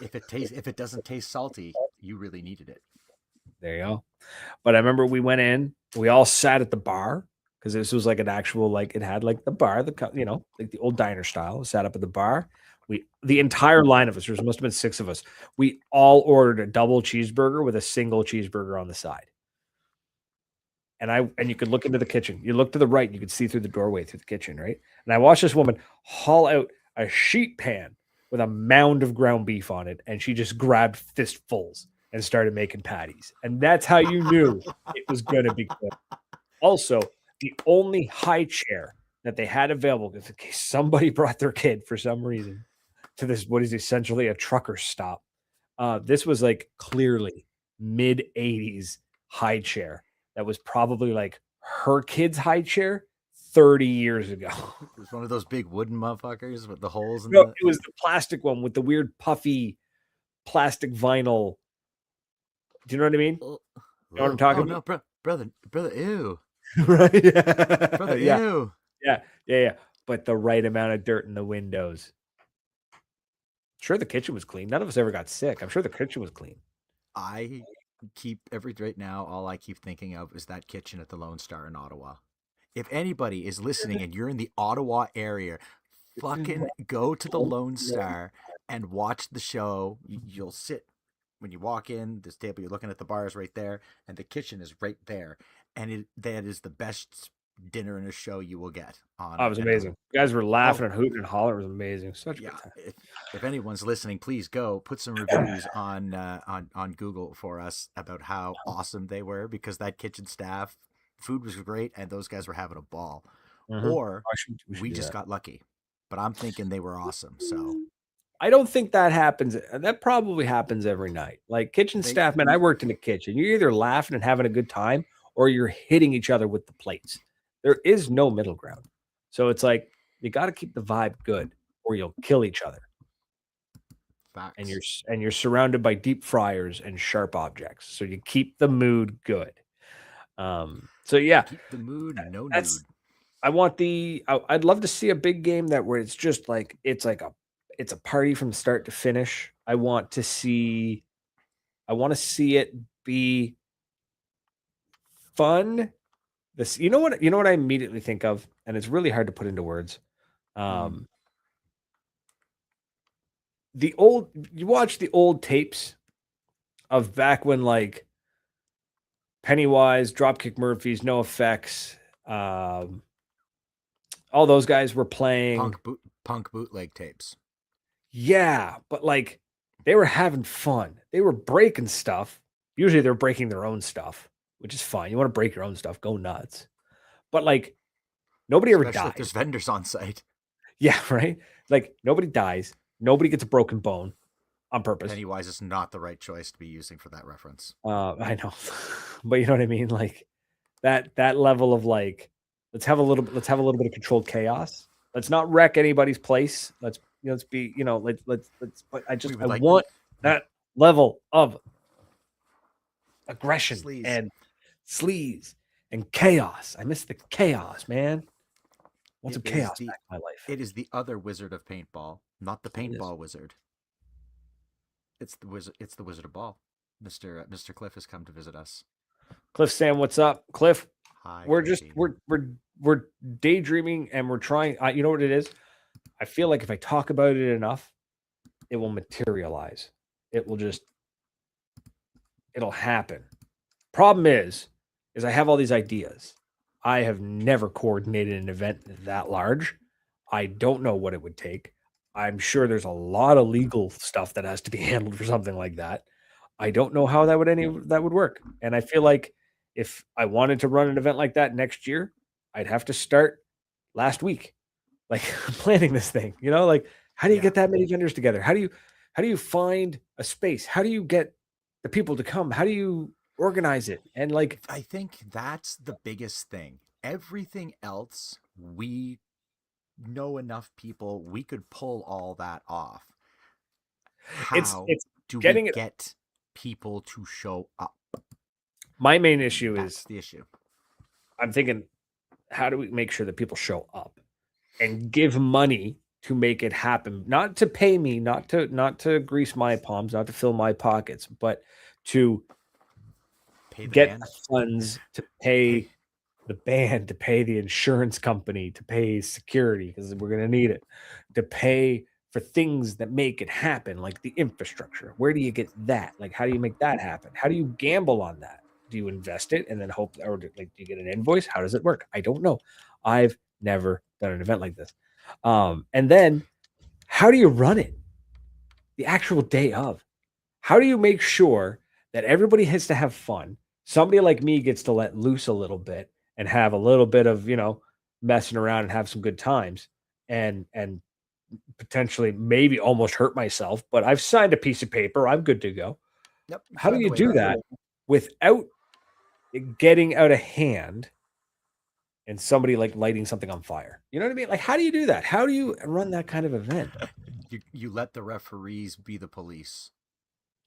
If it doesn't taste salty, you really needed it. There you go. But I remember we went in, we all sat at the bar because this was like an actual, like it had like the bar, like the old diner style. Sat up at the bar. The entire line of us, there must have been 6 of us. We all ordered a double cheeseburger with a single cheeseburger on the side. And you could look into the kitchen. You look to the right, and you could see through the doorway through the kitchen, right? And I watched this woman haul out a sheet pan with a mound of ground beef on it, and she just grabbed fistfuls and started making patties. And that's how you knew it was going to be good. Also, the only high chair that they had available, in case somebody brought their kid for some reason to this, what is essentially a trucker stop. This was like clearly mid 80s high chair. That was probably like her kid's high chair 30 years ago. It was one of those big wooden motherfuckers with the holes in it was the plastic one with the weird puffy plastic vinyl. Do you know what I mean? You know what I'm talking about? No, brother, ew. Right? Yeah. Brother, ew. Yeah. But the right amount of dirt in the windows. Sure, the kitchen was clean. None of us ever got sick. I'm sure the kitchen was clean. Right now, all I keep thinking of is that kitchen at the Lone Star in Ottawa. if anybody is listening and you're in the Ottawa area, fucking go to the Lone Star and watch the show. You'll sit when you walk in this table. You're looking at the bars right there, and the kitchen is right there, and that is the best dinner and a show you will get Oh, it on. was And amazing. You guys were laughing oh and hooting and hollering. It was amazing. Such a good yeah, time. if anyone's listening, please go put some reviews on Google for us about how awesome they were, because that kitchen staff food was great and those guys were having a ball. Mm-hmm. Or We should we do just that. got lucky, but I'm thinking they were awesome. So I don't think that happens. That probably happens every night. Like kitchen they staff, man, I worked in the kitchen. You're either laughing and having a good time or you're hitting each other with the plates. There is no middle ground. So it's like you got to keep the vibe good or you'll kill each other. And facts. you're surrounded by deep fryers and sharp objects. So you keep the mood good. So yeah, Keep the mood, no that's nude. I'd love to see a big game that where it's just like it's a party from start to finish. I want to see it be fun. This you know what I immediately think of, and it's really hard to put into words. Mm. Um the old you watch the old tapes of back when like Pennywise, Dropkick Murphys, No Effects, all those guys were playing. Punk bootleg tapes. Yeah, but like they were having fun. They were breaking stuff. Usually they're breaking their own stuff, which is fine. You want to break your own stuff, go nuts. But like nobody ever Especially if dies. there's vendors on site. Yeah, right? Like nobody dies. Nobody gets a broken bone on purpose. Pennywise is not the right choice to be using for that reference. I know. But you know what I mean? Like that level of like let's have a little bit of controlled chaos. Let's not wreck anybody's place. Let's be, let's but I Like want that level of aggression sleaze. and sleaze and chaos. I miss the chaos, man. I want some chaos back in my life. It is the other wizard of paintball, not the It is. paintball wizard. It's the wizard. It's the Wizard of Ball. Mr. Cliff has come to visit us. Cliff Sam, what's up? Cliff, Hi, we're just Cliffy. we're daydreaming and we're trying. You know what it is? I feel like if I talk about it enough, it will materialize. It will just it'll happen. Problem is I have all these ideas. I have never coordinated an event that large. I don't know what it would take. I'm sure there's a lot of legal stuff that has to be handled for something like that. I don't know how that would work. And I feel like if I wanted to run an event like that next year, I'd have to start last week, like planning this thing. Like how do you get that many vendors together? How do you find a space? How do you get the people to come? How do you organize it? And like I think that's the biggest thing. Everything else, we know enough people, we could pull all that off. How it's do we getting it. get people to show up? My main issue That's is the issue. I'm thinking, how do we make sure that people show up and give money to make it happen? Not to pay me, not to grease my palms, not to fill my pockets, but to get the funds to pay the band, to pay the insurance company, to pay security because we're going to need it, to pay for things that make it happen, like the infrastructure. Where do you get that? Like, how do you make that happen? How do you gamble on that? Do you invest it and then hope, or do you get an invoice? How does it work? I don't know. I've never done an event like this. And then how do you run it the actual day of? How do you make sure that everybody has to have fun? Somebody like me gets to let loose a little bit and have a little bit of, messing around and have some good times and potentially maybe almost hurt myself, but I've signed a piece of paper. I'm good to go. Yep. How do you do that without it getting out of hand and somebody like lighting something on fire? You know what I mean? Like, how do you do that? How do you run that kind of event? You let the referees be the police.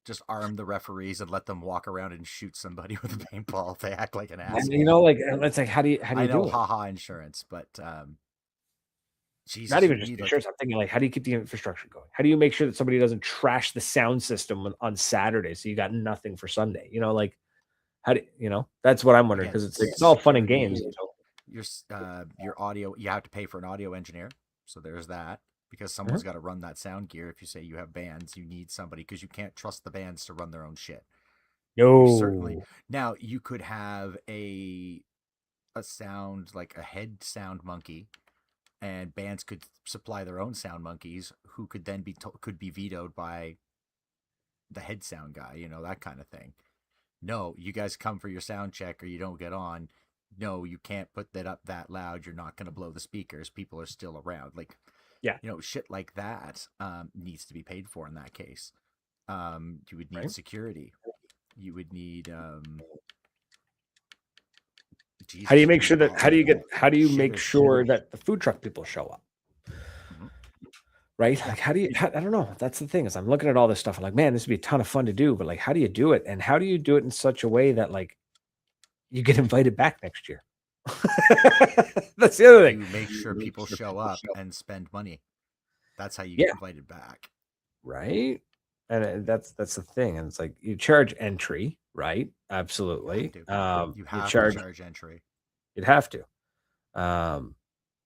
Just arm the referees and let them walk around and shoot somebody with a paintball if they act like an asshole. Like it's like how do you I know, do it? haha, insurance, but Jesus, not even just insurance. I'm thinking like, how do you keep the infrastructure going? How do you make sure that somebody doesn't trash the sound system on Saturday so you got nothing for Sunday? Like how do that's what I'm wondering because it's all fun and games. your audio. You have to pay for an audio engineer, so there's that. Because someone's got to run that sound gear. If you say you have bands, you need somebody because you can't trust the bands to run their own shit. You certainly No. now you could have a sound like a head sound monkey, and bands could supply their own sound monkeys, who could then could be vetoed by the head sound guy. You know, that kind of thing. No, you guys come for your sound check or you don't get on. No, you can't put that up that loud. You're not going to blow the speakers. People are still around. Like, Yeah. you know, shit like that needs to be paid for in that case. You would need Right. security. You would need, How do you Jesus, make sure that? How do you make shitters. sure that the food truck people show up? Mhm. Right? Yeah. Like, I don't know. That's the thing is, I'm looking at all this stuff. I'm like, man, this would be a ton of fun to do. But like, how do you do it? And how do you do it in such a way that like you get invited back next year? That's the other thing. You make sure people show up and spend money. That's how you Yeah. get invited back. Right. And that's the thing. And it's like you charge entry, right? Absolutely. You You have to charge. charge entry. You'd have to. Um,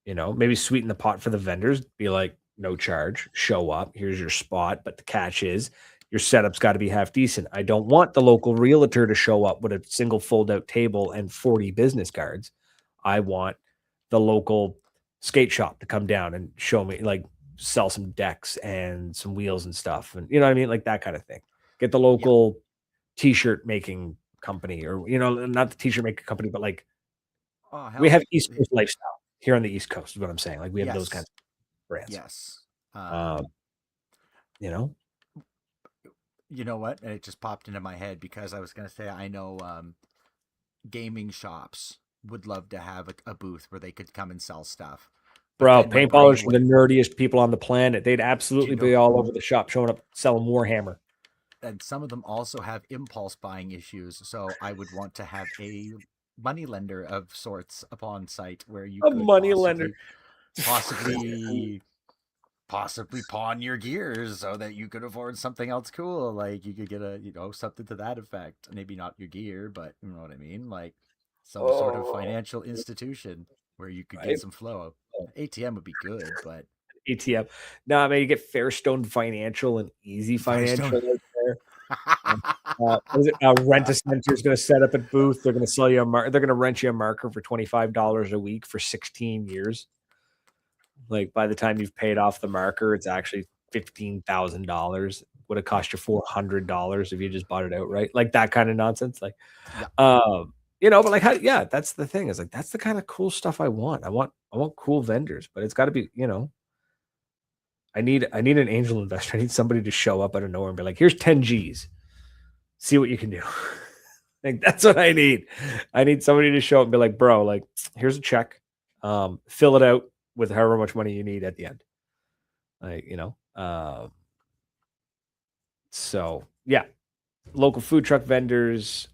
maybe sweeten the pot for the vendors. Be like, no charge. Show up. Here's your spot. But the catch is your setup's got to be half decent. I don't want the local realtor to show up with a single fold out table and 40 business cards. I want the local skate shop to come down and show me, like, sell some decks and some wheels and stuff. And you know what I mean? Like that kind of thing. Get the Yep. local t-shirt making company, or, not the t-shirt making company, but like Oh, we hell. have East Coast lifestyle here on the East Coast is what I'm saying. Like we have those Yes. kinds of brands. Yes. Um, you know, You know what? And it just popped into my head because I was going to say I know gaming shops would love to have a booth where they could come and sell stuff. But bro, then my brain paintballers are went, the nerdiest people on the planet. They'd do you absolutely know? be all over the shop showing up selling Warhammer. And some of them also have impulse buying issues. So I would want to have a moneylender of sorts upon site where you A could money lender. possibly pawn your gears so that you could afford something else cool. Like you could get something to that effect. Maybe not your gear, but you know what I mean? Like some sort of Oh, financial institution where you could get right. some flow. ATM would be good, but ATM. No, I mean you get Fairstone Financial and Easy Firestone. Financial right there. What is it? Rent a Center is going to set up a booth. They're going to sell you they're going to rent you a marker for $25 a week for 16 years. Like by the time you've paid off the marker, it's actually $15,000. Would have cost you $400 if you just bought it outright. Like that kind of nonsense. Like, Yeah. but like, yeah, that's the thing. Is like that's the kind of cool stuff I want. I want cool vendors, but it's got to be, I need an angel investor. I need somebody to show up out of nowhere and be like, here's 10 G's. See what you can do. Like that's what I need. I need somebody to show up and be like, bro, like, here's a check. Fill it out with however much money you need at the end. Like, so yeah, local food truck vendors,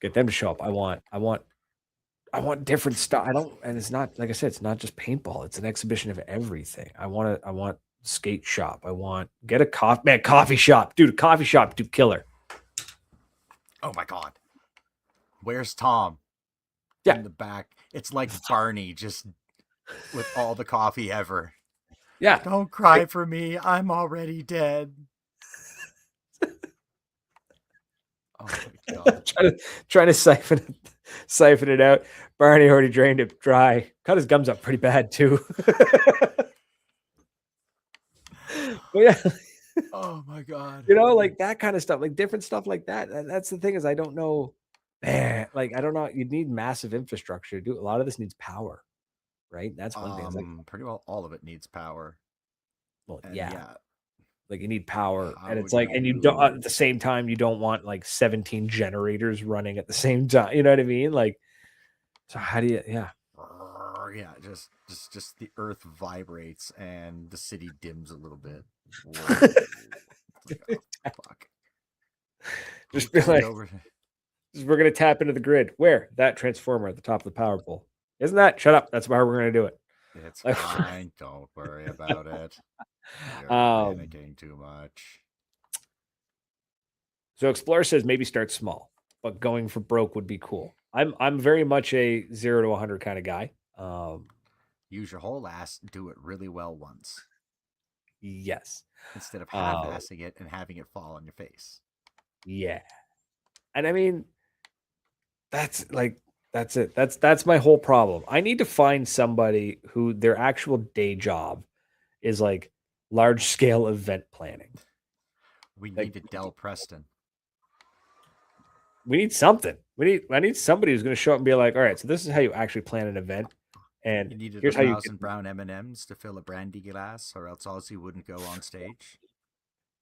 get them to show up. I want different stuff. I don't, and it's not, like I said, it's not just paintball. It's an exhibition of everything. I want skate shop. Get a coffee shop, dude. A coffee shop, dude, killer. Oh my god. Where's Tom? Yeah. In the back. It's like Barney just with all the coffee ever. Yeah. Don't cry for me. I'm already dead. Oh my god. trying to siphon it out. Barney already drained it dry. Cut his gums up pretty bad too. But yeah, Oh my god. like that kind of stuff, like different stuff like that. That's the thing is I don't know. Man, like I don't know. You'd need massive infrastructure to do. A lot of this needs power, right? That's one thing. It's like, Pretty well all of it needs power. well, And yeah, yeah, like you need power, and how it's do like, and you don't you at the same time you don't want like 17 generators running at the same time. You know what I mean? Like, so how do you? Yeah, yeah, just the earth vibrates and the city dims a little bit. Whoa. Like, oh, fuck. just Who be like, over? we're gonna tap into the grid. Where that transformer at the top of the power pole? Isn't that? Shut up. That's why we're gonna do it. It's Like, fine. Don't worry about it. You're um, panicking too much. so Explorer says maybe start small, but going for broke would be cool. I'm very much a 0 to 100 kind of guy. Use your whole ass, do it really well once, Yes. instead of Um, half-assing it and having it fall on your face. yeah. And I mean, that's like that's it. That's my whole problem. I need to find somebody who their actual day job is like large scale event planning. We Like need Adele Preston. we need something. I need somebody who's going to show up and be like, all right, so this is how you actually plan an event, and You needed a here's how you thousand brown M&Ms to fill a brandy glass, or else Ozzy wouldn't go on stage.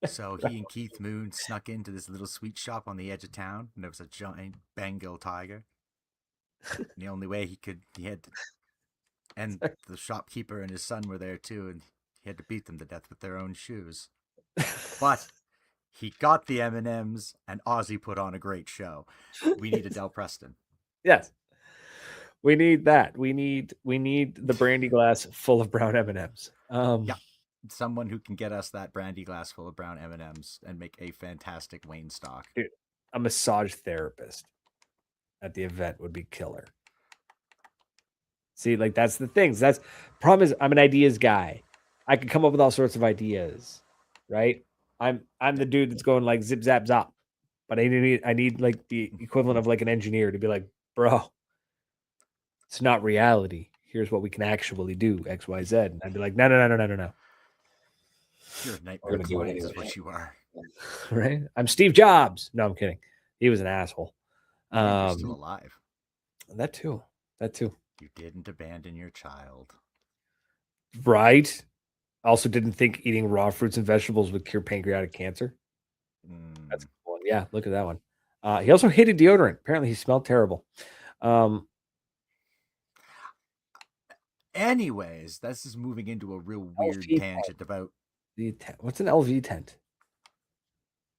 So get. he and Keith Moon snuck into this little sweet shop on the edge of town, and there was a giant Bengal tiger. And the only way he had to, and the shopkeeper and his son were there too, and he had to beat them to death with their own shoes. But he got the M&Ms, and Ozzy put on a great show. We need Adele Preston. Yes, we need that. We need the brandy glass full of brown M and M's. Yeah, someone who can get us that brandy glass full of brown M&Ms and make a fantastic Wayne stock. Dude, a massage therapist at the event would be killer. See, like that's the things. That's problem is I'm an ideas guy. I can come up with all sorts of ideas, right? I'm the dude that's going like zip zap zop, but I need like the equivalent of like an engineer to be like, bro, it's not reality. Here's what we can actually do, X, Y, Z. And I'd be like, no. You're a We're nightmare gonna do it client, anyway. is what you are. Right? I'm Steve Jobs. No, I'm kidding. He was an asshole. And you're still alive. That too. That too. You didn't abandon your child. Right. Also didn't think eating raw fruits and vegetables would cure pancreatic cancer. That's a cool one. Yeah, look at that one. He also hated deodorant. Apparently he smelled terrible. Anyways, this is moving into a real weird LV tangent about tent. What's an LV tent?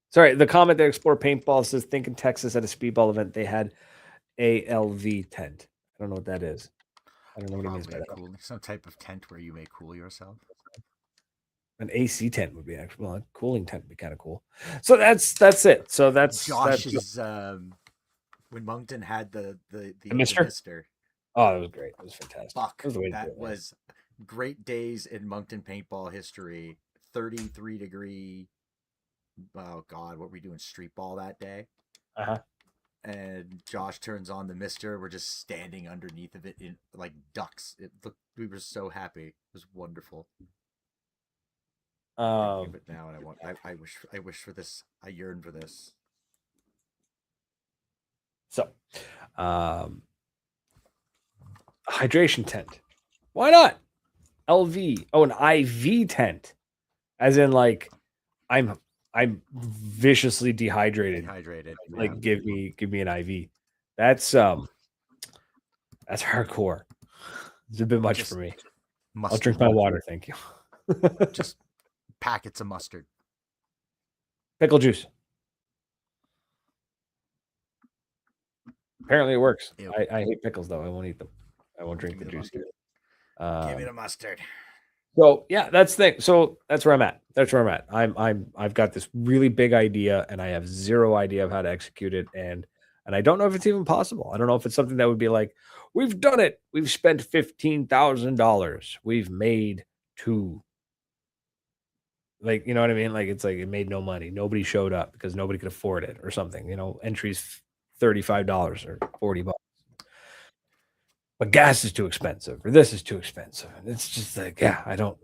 Sorry, the comment that Explore Paintball says, think in Texas at a speedball event, they had a LV tent. I don't know what that is. I don't know what he means by probably that. some type of tent where you may cool yourself. An AC tent would be actually, well, a cooling tent would be kind of cool. So that's it. So that's Josh's when Moncton had the Mister. Mister. Oh, that was great. It was fantastic. Fuck, That was great days in Moncton paintball history. 33 degree. Oh God, what were we doing? Street ball that day. Uh-huh. And Josh turns on the Mister. We're just standing underneath of it in like ducks. It looked. We were so happy. It was wonderful. I think of it now, and I wish for this. I yearn for this. So, hydration tent. Why not? LV. Oh, an IV tent. As in like I'm viciously dehydrated. Like yeah. give me an IV. That's hardcore. It's a bit much for me. Mustard. I'll drink my water, thank you. Just packets of mustard. Pickle juice. Apparently it works. I hate pickles though. I won't eat them. I won't drink the juice. Give me the mustard. So yeah, that's the thing. So that's where I'm at. That's where I'm at. I've got this really big idea and I have zero idea of how to execute it. And I don't know if it's even possible. I don't know if it's something that would be like, we've done it. We've spent $15,000. We've made two. Like, you know what I mean? Like, it's like it made no money. Nobody showed up because nobody could afford it or something. You know, entries $35 or $40. But gas is too expensive, or this is too expensive. And it's just like, yeah, I don't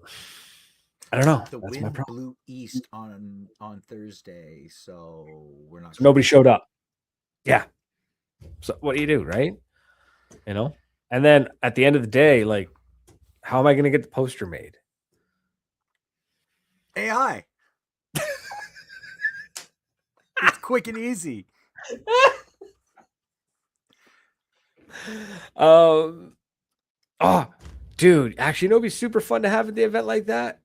know. The That's wind blew east on Thursday, so we're not. So nobody showed up. Yeah. So what do you do, right? You know? And then at the end of the day, like, how am I going to get the poster made? AI. It's quick and easy. Oh, dude, actually, you know, it'd be super fun to have at the event like that.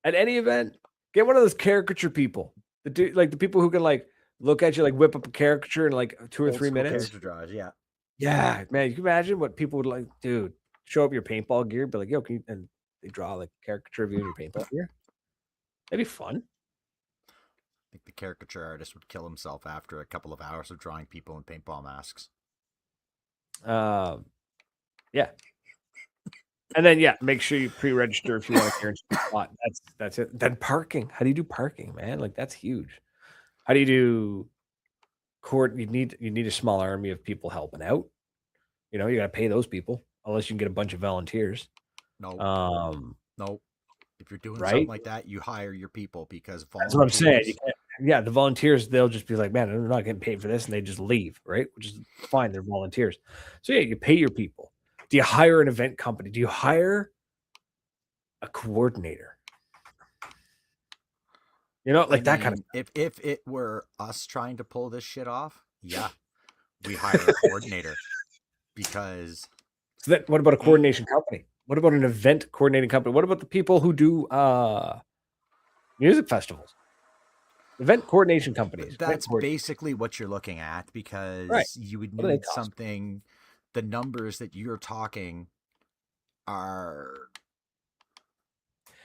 At any event, get one of those caricature people. The dude, like the people who can like look at you, like whip up a caricature in like 2 or 3 minutes. Character draws, yeah. Yeah, man, you can imagine what people would like, dude. Show up your paintball gear, be like, yo, can you, and they draw like caricature of you in your paintball gear. That'd be fun. I think the caricature artist would kill himself after a couple of hours of drawing people in paintball masks. Yeah. And then make sure you pre-register if you want to guarantee a spot. That's it. Then parking. How do you do parking, man? Like that's huge. How do you do court? You need a small army of people helping out. You got to pay those people unless you can get a bunch of volunteers. No, Um, no. If you're doing something right? like that, you hire your people because That's what I'm saying. You volunteers. can't, yeah, the volunteers, they'll just be like, man, they're not getting paid for this, and they just leave, right? Which is fine. They're volunteers. So you pay your people. Do you hire an event company? Do you hire a coordinator? Like that kind of stuff. If it were us trying to pull this shit off, yeah, we hire a coordinator because So what about a coordination company? What about an event coordinating company? What about the people who do music festivals? Event coordination companies. that's basically what you're looking at Right. because you would What do they need cost? something. The numbers that you're talking are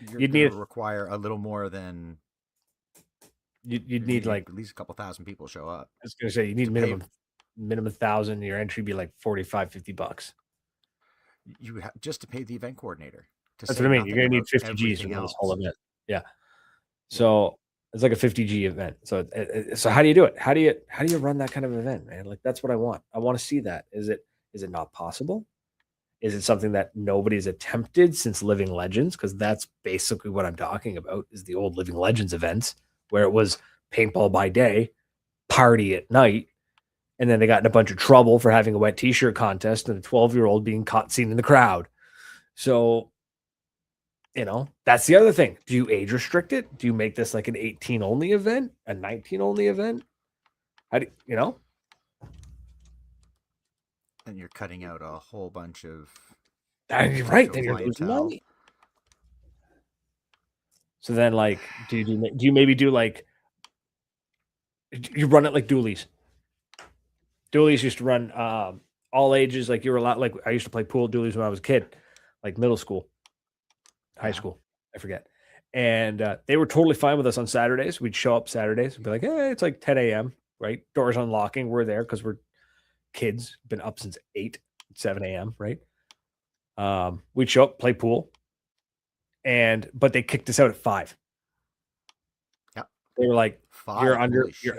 You'd going to need require a little more than you'd need like at least a couple thousand people show up. I was gonna say you need to minimum pay. 1,000. Your entry be like 45, $50. You just to pay the event coordinator. To That's say what I mean. You're nothing gonna need about 50 G's to everything run this else. whole event. Yeah. So it's like a 50G event. So so how do you do it? How do you run that kind of event, man? Like that's what I want. I want to see that. Is it not possible? Is it something that nobody's attempted since Living Legends? Because that's basically what I'm talking about. Is the old Living Legends events where it was paintball by day, party at night, and then they got in a bunch of trouble for having a wet T-shirt contest and a 12-year-old being caught seen in the crowd. So that's the other thing. Do you age restrict it? Do you make this like an 18 only event, a 19 only event? How do you know? And you're cutting out a whole bunch of You're right. Then you're losing clientele. money. So then, like, do you maybe do like you run it like Doolies? Doolies used to run all ages. Like you were allowed. Like I used to play pool at Doolies when I was a kid, like middle school, high school. I forget. And they were totally fine with us on Saturdays. We'd show up Saturdays and be like, hey, it's like 10 a.m., right? Doors unlocking. We're there because we're kids, been up since 8, 7 a.m., right? We'd show up, play pool. But they kicked us out at 5. Yep. They were like, 5. you're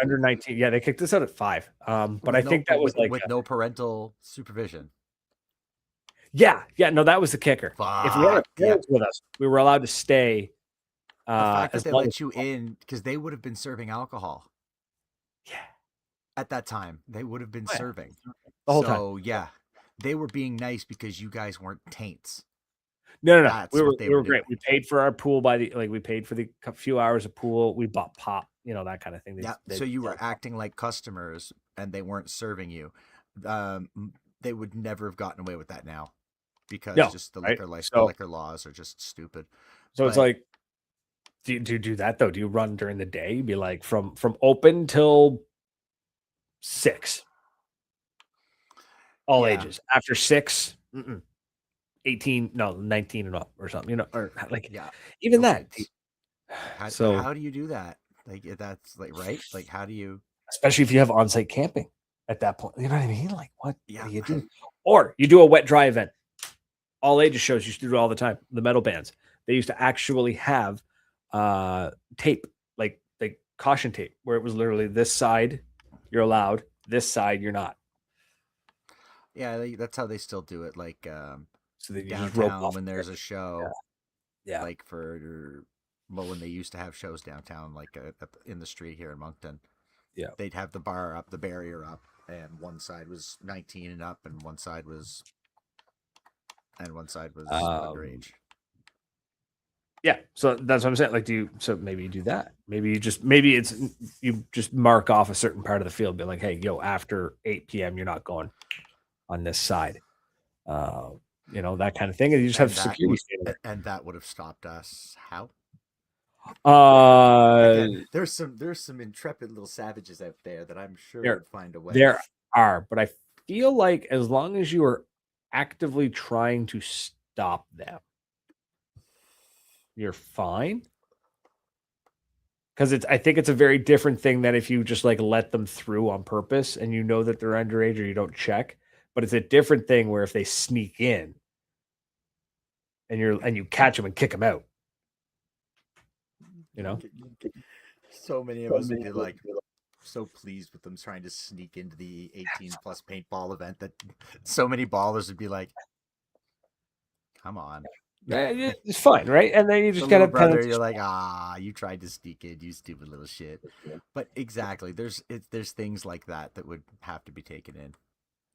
under 19. Yeah, they kicked us out at 5. But I think that was like with no parental supervision. Yeah, no, that was the kicker. Fuck, if we had our parents with us, we were allowed to stay. The fact that they let you in because they would have been serving alcohol. Yeah. At that time, they would have been serving the whole time. So yeah, they were being nice because you guys weren't taints. No. We were great. We paid for our pool we paid for the few hours of pool. We bought pop, that kind of thing. So you were acting like customers and they weren't serving you. They would never have gotten away with that now because just the liquor the liquor laws are just stupid. So it's like, do you do that though? Do you run during the day? Be like from open till 6. All ages. After 6, 18, no, 19 and up or something, or like even that. How do you do that? Like that's like right? Like how do you? Especially if you have on-site camping at that point, you know what I mean? Like what do you do? Or you do a wet dry event. All ages shows used to do it all the time. The metal bands, they used to actually have tape, like caution tape, where it was literally this side you're allowed, this side you're not. Yeah, that's how they still do it. Like so they downtown when there's a show, yeah. Like when they used to have shows downtown, like in the street here in Moncton, they'd have the bar up, the barrier up, and one side was 19 and up, and one side was underage. Yeah, so that's what I'm saying. Like, maybe you do that. Maybe you just mark off a certain part of the field, be like, hey, after 8 p.m. you're not going on this side. That kind of thing. And you just have security. And that would have stopped us. How? Again, there's some intrepid little savages out there that I'm sure would find a way. There are, but I feel like as long as you are actively trying to stop them, you're fine. Because I think it's a very different thing than if you just like let them through on purpose and that they're underage or you don't check. But it's a different thing where if they sneak in and you catch them and kick them out, you know. So many of us would be like so pleased with them trying to sneak into the 18 plus paintball event that so many ballers would be like, come on. It's fine, right? And then you just The got little to brother, you're like, you tried to sneak in, you stupid little shit. But exactly, there's things like that would have to be taken in.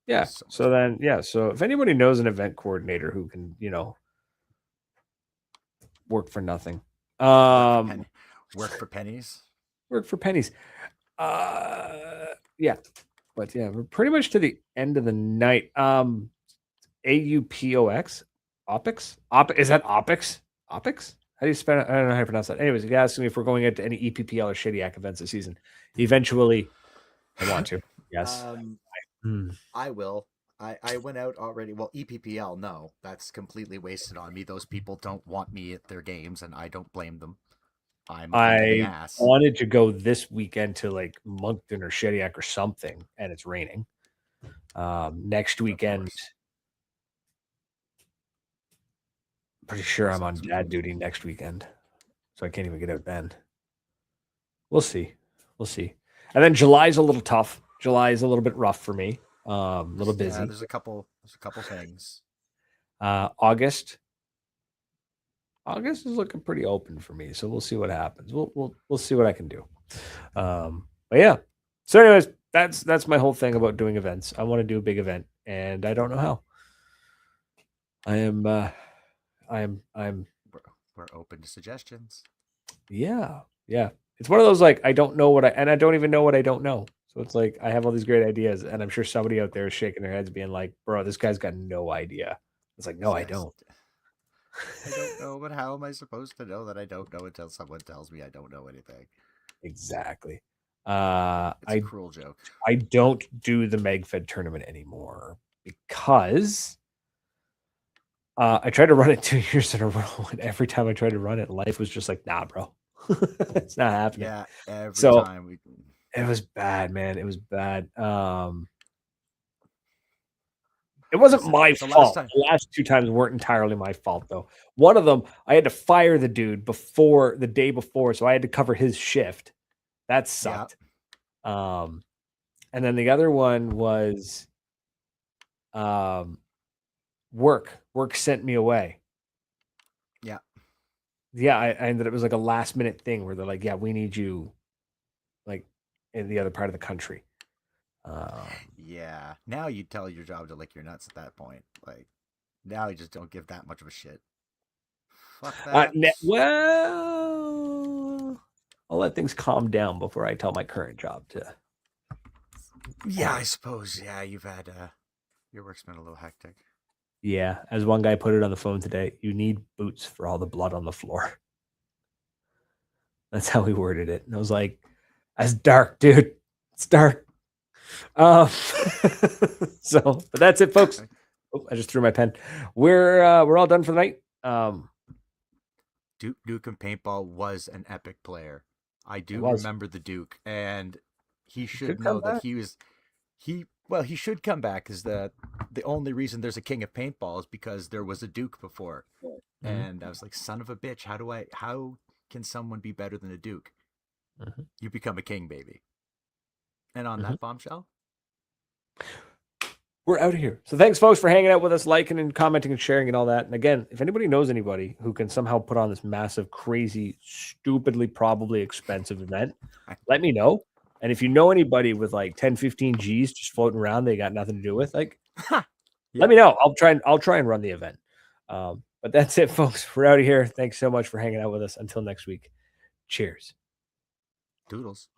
Yeah. So then, yeah. So if anybody knows an event coordinator who can, work for nothing, work for pennies. Work for pennies. Yeah. But yeah, we're pretty much to the end of the night. AUPOX, OPIX, is that OPIX? OPIX? How do you spell it? I don't know how to pronounce that. Anyways, you guys ask me if we're going into any EPPL or Shitty events this season. Eventually, I want to. Yes. I will. I went out already. Well, EPPL, no, that's completely wasted on me. Those people don't want me at their games, and I don't blame them. I wanted to go this weekend to like Moncton or Shediac or something, and it's raining. Next weekend, pretty sure I'm on dad duty next weekend, so I can't even get out then. We'll see. And then July's a little tough. July is a little bit rough for me. A little busy. Yeah, there's a couple things. August is looking pretty open for me, so we'll see what happens. We'll see what I can do. But yeah. So, anyways, that's my whole thing about doing events. I want to do a big event, and I don't know how. We're open to suggestions. Yeah. It's one of those like I don't know and I don't even know what I don't know. So it's like I have all these great ideas, and I'm sure somebody out there is shaking their heads, being like, "Bro, this guy's got no idea." It's like, no, I don't. I don't know, but how am I supposed to know that I don't know until someone tells me I don't know anything? Exactly. It's a cruel joke. I don't do the MegFed tournament anymore because I tried to run it 2 years in a row, and every time I tried to run it, life was just like, nah, bro. It's not happening. Yeah, every time it was bad, man. It was bad. It wasn't my fault. The last 2 times weren't entirely my fault, though. One of them, I had to fire the dude the day before, so I had to cover his shift. That sucked. Yeah. And then the other one was work. Work sent me away. Yeah. Yeah, I ended up, it was like a last minute thing where they're like, yeah, we need you like in the other part of the country. Yeah. Now you tell your job to lick your nuts at that point. Like, now you just don't give that much of a shit. Fuck that. Well, I'll let things calm down before I tell my current job to. Yeah, I suppose. Yeah, you've had your work's been a little hectic. Yeah, as one guy put it on the phone today, you need boots for all the blood on the floor. That's how he worded it. And I was like, that's dark, dude. It's dark. But that's it, folks. Oh, I just threw my pen. We're all done for the night. Duke and Paintball was an epic player. I do remember the Duke, and he should know that he should come back, because the only reason there's a king of paintball is because there was a Duke before. Mm-hmm. And I was like, son of a bitch, how can someone be better than a Duke? Mm-hmm. You become a king, baby. And on that bombshell, we're out of here. So thanks, folks, for hanging out with us, liking and commenting and sharing and all that. And again, if anybody knows anybody who can somehow put on this massive, crazy, stupidly, probably expensive event, let me know. And if you know anybody with like 10, 15 G's just floating around, they got nothing to do with, like, let me know. I'll try and run the event. But that's it, folks. We're out of here. Thanks so much for hanging out with us. Until next week. Cheers. Doodles.